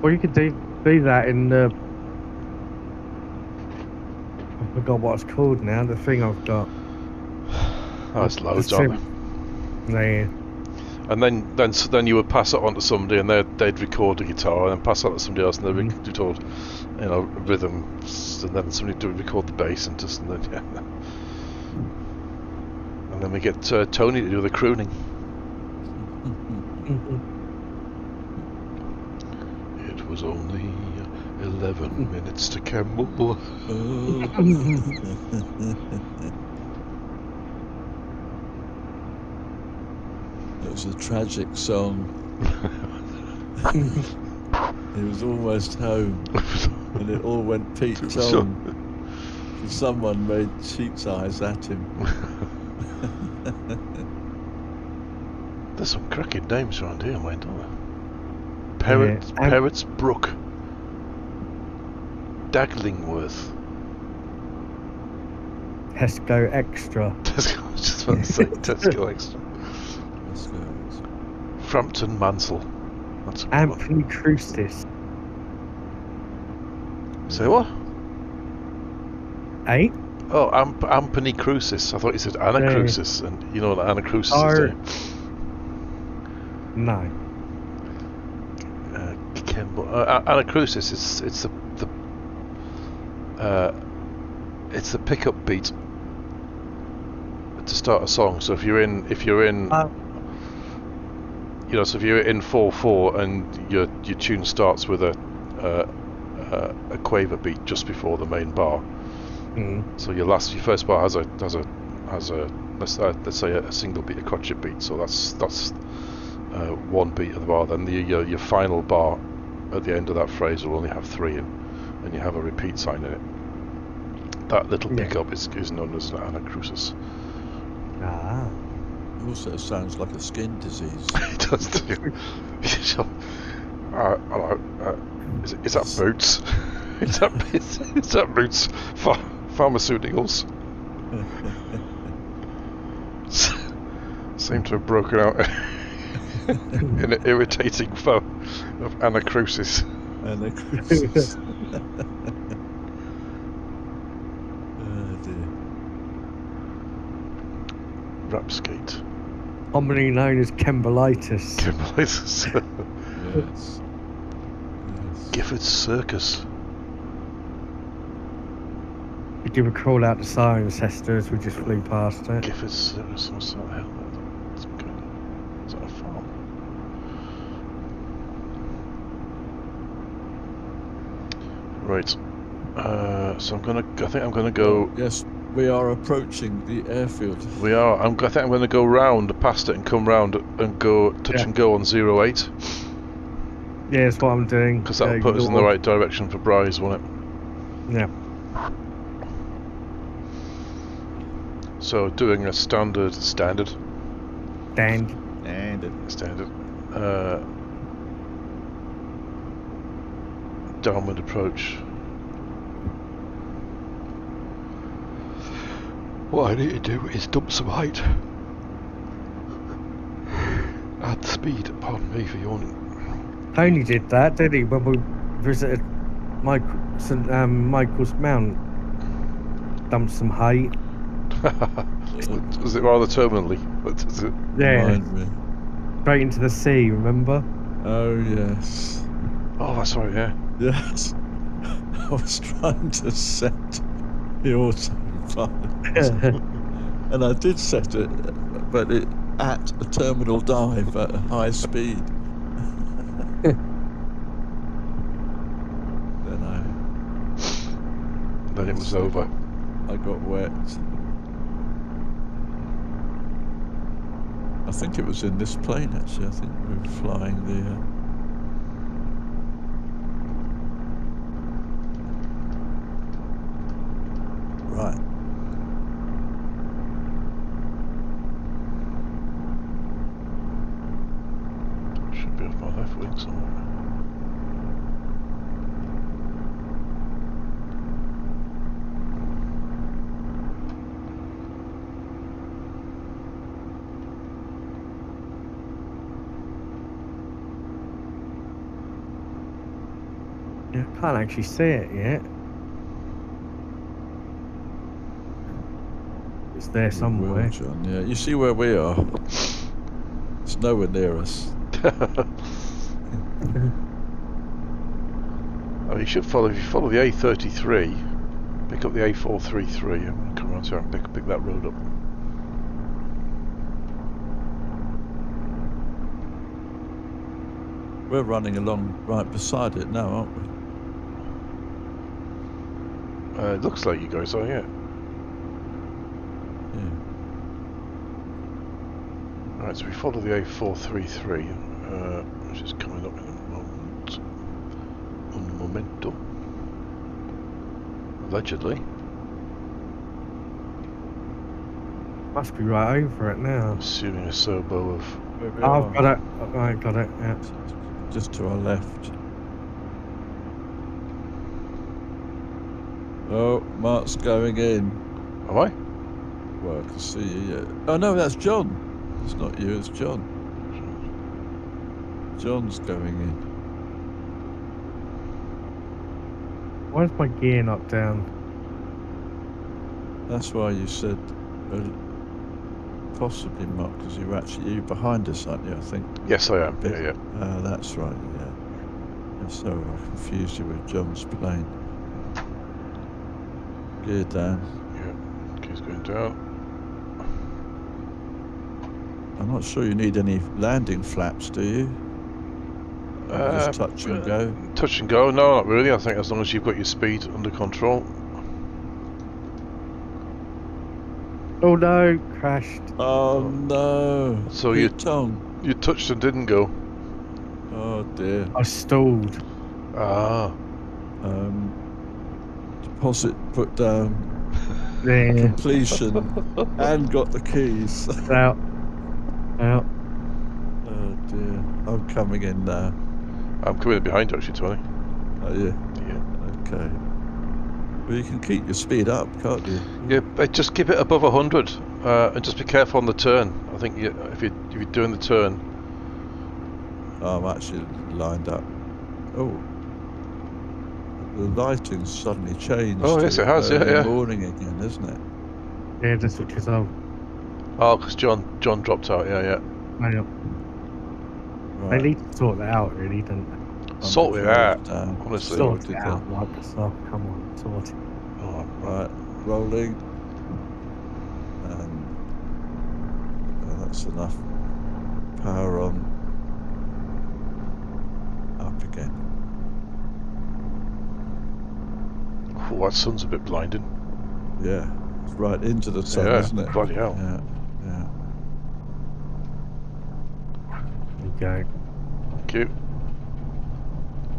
Well, you could do that in the. I forgot what it's called now. The thing I've got. Oh, it's loads, aren't they? Yeah. And then you would pass it on to somebody, and they'd record a guitar, and then pass it on to somebody else, and they'd record, rhythms, and then somebody would record the bass, and then we get Tony to do the crooning. It was only 11 minutes to Kemble. It was a tragic song. He was almost home, and it all went Pete Tong. Someone made sheep's eyes at him. There's some cracking names around here, mate, aren't there? Parrots Brook, Daglingworth, Tesco Extra. I was just about to say Tesco Extra. Frampton Mansell. That's a good Anthony Crucis. Say what? Eh? Oh, Anthony Crucis. I thought you said Anna Crucis, and you know what Anna Crucis is doing. No. Kemble. Anna Crucis. It's the pickup beat to start a song. So if you're in so if you're in 4/4 and your tune starts with a quaver beat just before the main bar. So your first bar has a has a let's say a single beat, a crotchet beat. So that's one beat of the bar. Then your final bar at the end of that phrase will only have 3 in, and you have a repeat sign in it. That little pickup is known as an anacrusis. Ah. Also sounds like a skin disease. It does too. Is that boots? is that boots? Pharmaceuticals seem to have broken out in an irritating foe of anacrusis. Anacrusis. Oh dear. Rapskate. Commonly known as Kembleitis. Kembleitis. Yes. Gifford's Circus. We give a call out to Cirencester as we just flew past it. Gifford's Circus. What's that hell? Is that a farm? Right. So I think I'm gonna go. Yes, we are approaching the airfield. We are. I think I'm gonna go round past it and come round and go touch and go on 08. Yeah, that's what I'm doing. Because that'll put us in the right direction for Brize, won't it? Yeah. So doing a standard. Downwind approach. What I need to do is dump some height. Add speed, pardon me for yawning. Tony did that, did he, when we visited St Michael's Mount? Dumped some height. Was it rather terminally? Yeah. Straight into the sea, remember? Oh yes. Oh, that's right, yeah. Yes. I was trying to set the autopilot. And I did set it, but it at a terminal dive at a high speed. Then it was over. I got wet. I think it was in this plane actually. I think we were flying the right. Should be off my left wing somewhere. Yeah, I can't actually see it yet. It's there somewhere. John, yeah, you see where we are. It's nowhere near us. Oh, you should follow. If you follow the A33, pick up the A433 and come around here and pick that road up. We're running along right beside it now, aren't we? It looks like you guys are, yeah. Yeah. Right, so we follow the A433, which is coming up in a moment. Un momento. Allegedly. Must be right over it now. Assuming a serbo of... Oh, I've got it. I got it, yeah. Just to our left. Oh, Mark's going in. Am I? Well, I can see you, yeah. Oh no, that's John. It's not you, it's John. John's going in. Why is my gear not down? That's why you said possibly Mark, because you're actually behind us, aren't you, I think? Yes, I am. Yeah. That's right, yeah. And so I confused you with John's plane. Gear down. Yeah, gear's going down. I'm not sure you need any landing flaps, do you? Just touch and go? Touch and go? No, not really. I think as long as you've got your speed under control. Oh no, crashed. Oh no. So Pete Tong. you touched and didn't go. Oh dear. I stalled. Ah. Deposit put down. Yeah. Completion. And got the keys. Out. Out. Oh dear. I'm coming in now. I'm coming in behind you, actually, Tony. Are you? Yeah. Okay. Well, you can keep your speed up, can't you? Yeah, but just keep it above 100, and just be careful on the turn. I think if you're doing the turn. Oh, I'm actually lined up. Oh. The lighting's suddenly changed. Oh, yes, it has, yeah. Morning again, isn't it? Yeah, that's because I've. Oh, because John dropped out, yeah. Right. Right. They need to sort that out, really, don't they? Sort it out, honestly. Sort it out, Microsoft. Come on, sort it. Oh, Right, rolling. And that's enough. Power on. Up again. oh, that sun's a bit blinding. Yeah, it's right into the sun, Yeah, isn't it? bloody hell. Yeah. There you go. Thank you.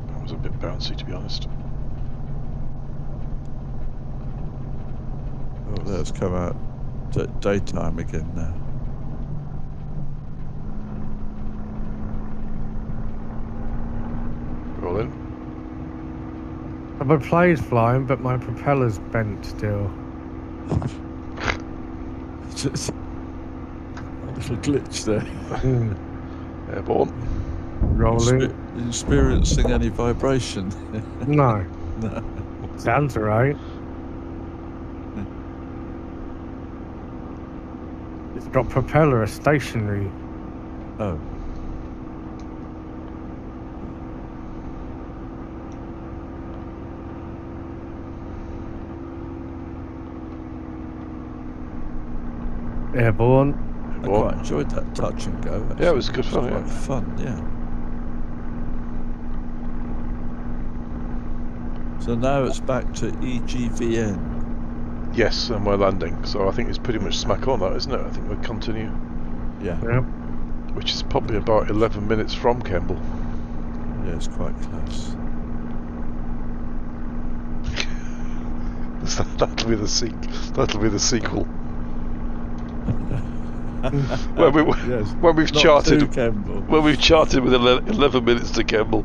That was a bit bouncy, to be honest. Oh, let's come out daytime again now. Roll in. My plane's flying, but my propeller's bent still. Just a little glitch there. Airborne. Rolling. Experiencing any vibration? No. No. Sounds alright. It's got propeller, a stationary. Oh. Airborne. I quite enjoyed that touch and go. Actually. Yeah, it was good fun. Quite fun, yeah. So now it's back to EGVN. Yes, and we're landing, so I think it's pretty much smack on that, isn't it? I think we'll continue. Yeah. Yep. Which is probably about 11 minutes from Kemble. Yeah, it's quite close. That'll be the sequel. when we've charted with 11 minutes to Kemble,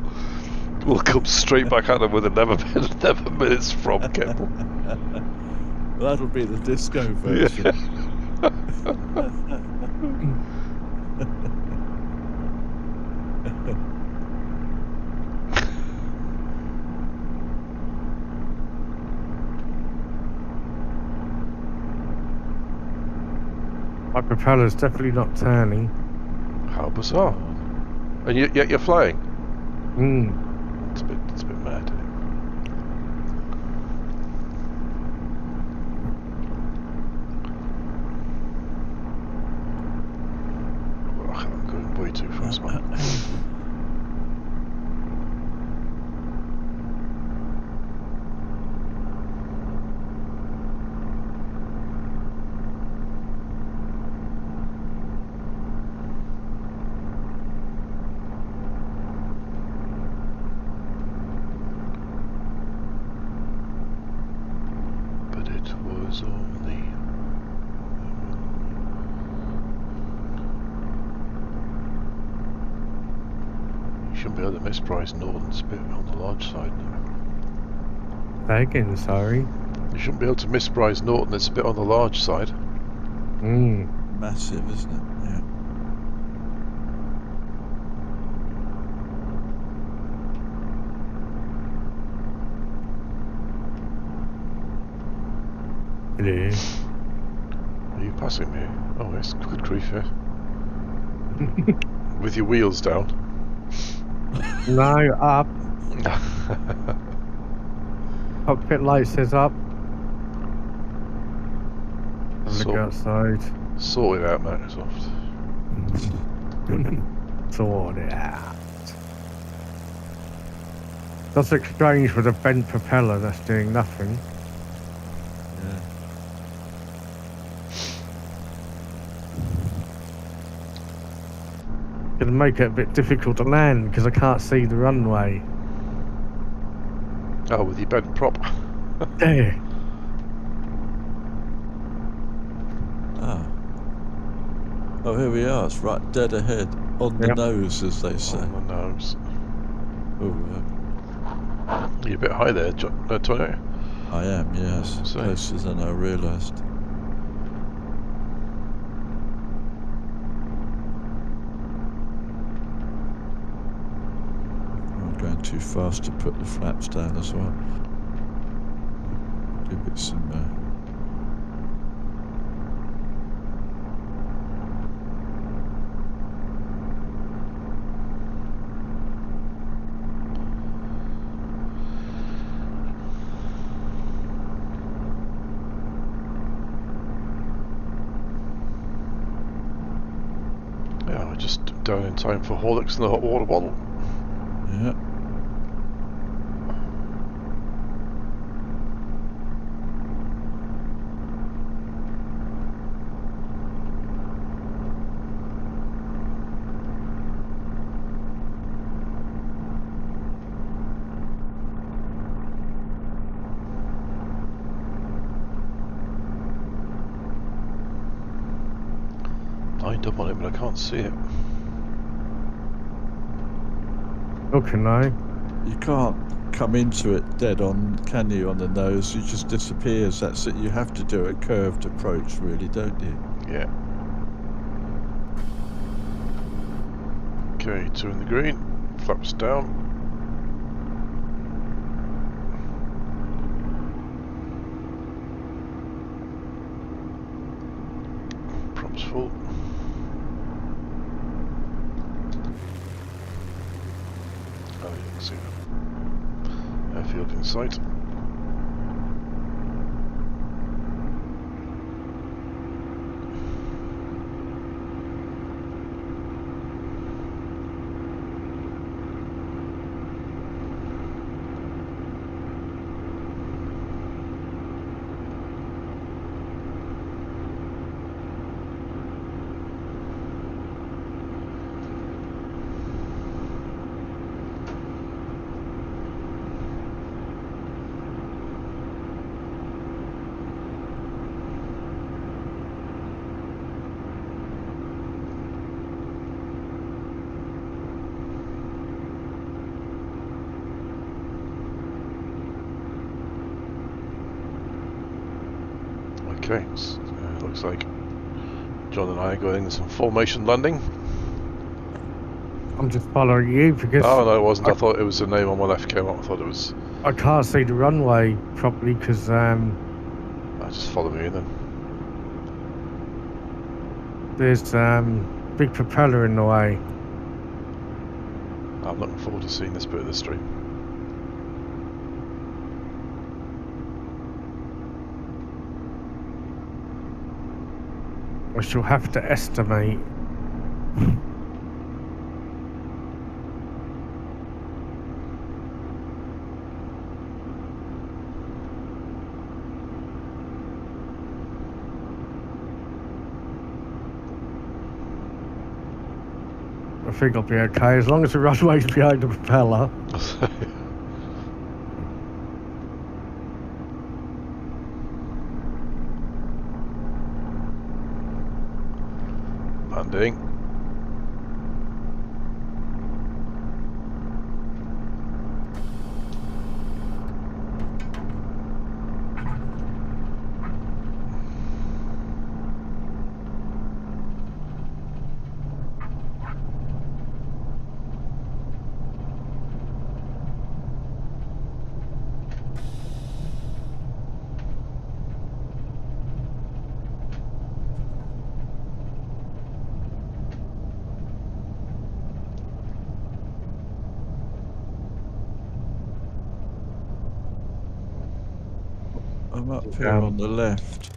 we'll come straight back at them with 11 minutes from Kemble. That'll be the disco version. Yeah. My propeller's definitely not turning. How bizarre. And yet you're flying? It's a bit mad, isn't it? Oh, I'm going way too fast, man. Shouldn't be able to miss Brize Norton's bit on the large side now. Say again, sorry. You shouldn't be able to miss Brize Norton, it's a bit on the large side. Massive, isn't it? Yeah. It is. Are you passing me? Oh, yes, good grief, yeah. With your wheels down. No, up. Cockpit light says up. Look outside. Sort it out, Microsoft. Sort it out. That's look strange with a bent propeller that's doing nothing. Gonna make it a bit difficult to land because I can't see the runway. Oh, with your bent prop. There. Ah. Oh, here we are. It's right dead ahead. On the Yep. nose, as they say. On the nose. Oh, You're a bit high there, Tony. I am, yes. So- Closer than I realised. I'm going too fast to put the flaps down as well. Give it some... Yeah, we're just down in time for Horlicks and the hot water bottle. yeah. Lined up on it, but I can't see it. Okay, no. You can't come into it dead on, can you, on the nose? It just disappears. That's it. You have to do a curved approach, really, don't you? Yeah. Okay, 2 in the green. Flaps down. Props full. Oh, you can see that. Airfield in sight. Okay, looks like John and I are going some formation landing. I'm just following you because Oh no, it wasn't. I thought it was the name on my left came up. I thought it was. I can't see the runway properly because Just follow me then. there's big propeller in the way. I'm looking forward to seeing this bit of the stream. I shall have to estimate. I think I'll be okay as long as the runway's behind the propeller. Landing. I'm up here on the left.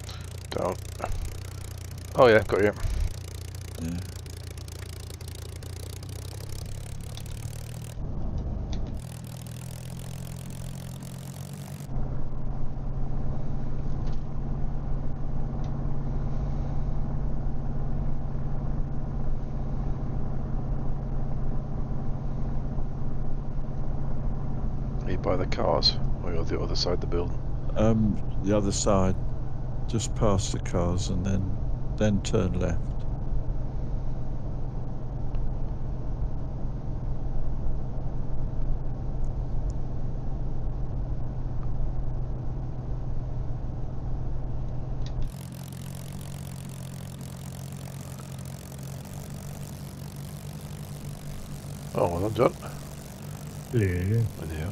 Down. Oh yeah, got you. Yeah. by the cars, or you're the other side of the building? The other side, just past the cars, and then turn left. Oh, well done. Yeah. Yeah.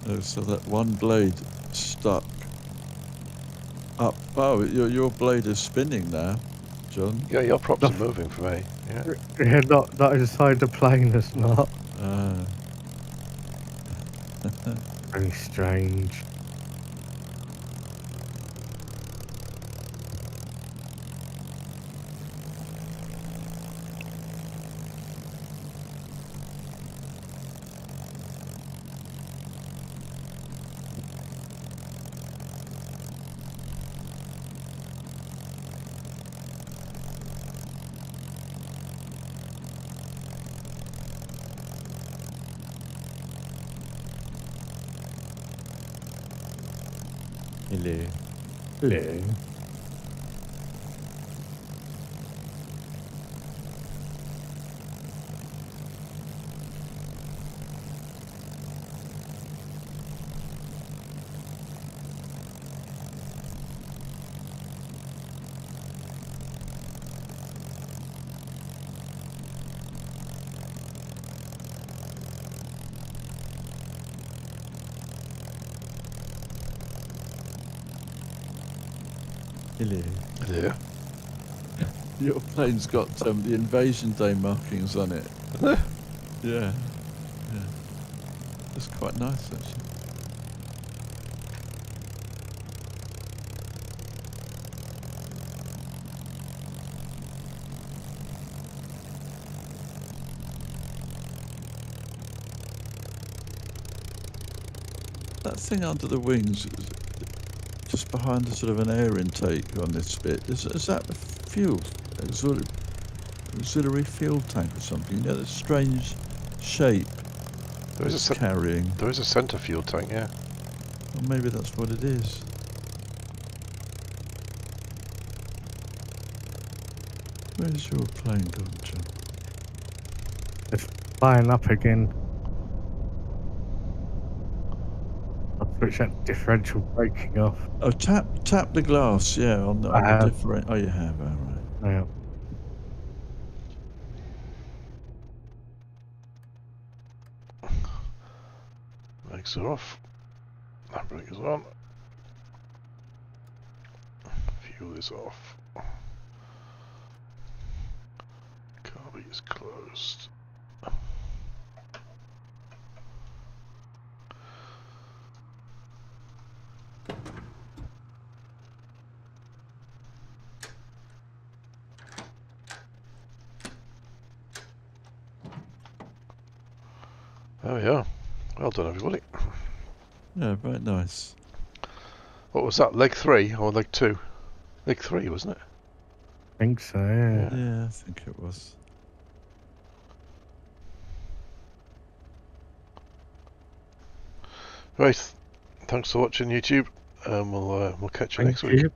Oh, so that one blade stuck up. Oh, your blade is spinning now, John. Yeah, your props are moving for me. Yeah. Yeah, not inside the plane, it's not. Very strange. Hello. Hello. Hello. Yeah. Your plane's got the Invasion Day markings on it. Yeah. That's quite nice, actually. That thing under the wings, just behind the sort of an air intake on this bit, is that the fuel? Auxiliary fuel tank or something? You know, the strange shape it's carrying. There is a centre fuel tank, yeah. Well, maybe that's what it is. Where's your plane gone, John? It's flying up again. I'll switch that differential braking off. Oh, tap the glass, yeah, on the different. Oh, you have, all right. Yeah. Brakes are off. That brake is on. Fuel is off. Carby is closed. There we are. Well done, everybody. Yeah, very nice. What was that, leg 3 or leg 2? Leg 3, wasn't it? I think so, yeah. Yeah, I think it was. Right, thanks for watching YouTube, and we'll catch you next week. Thank you.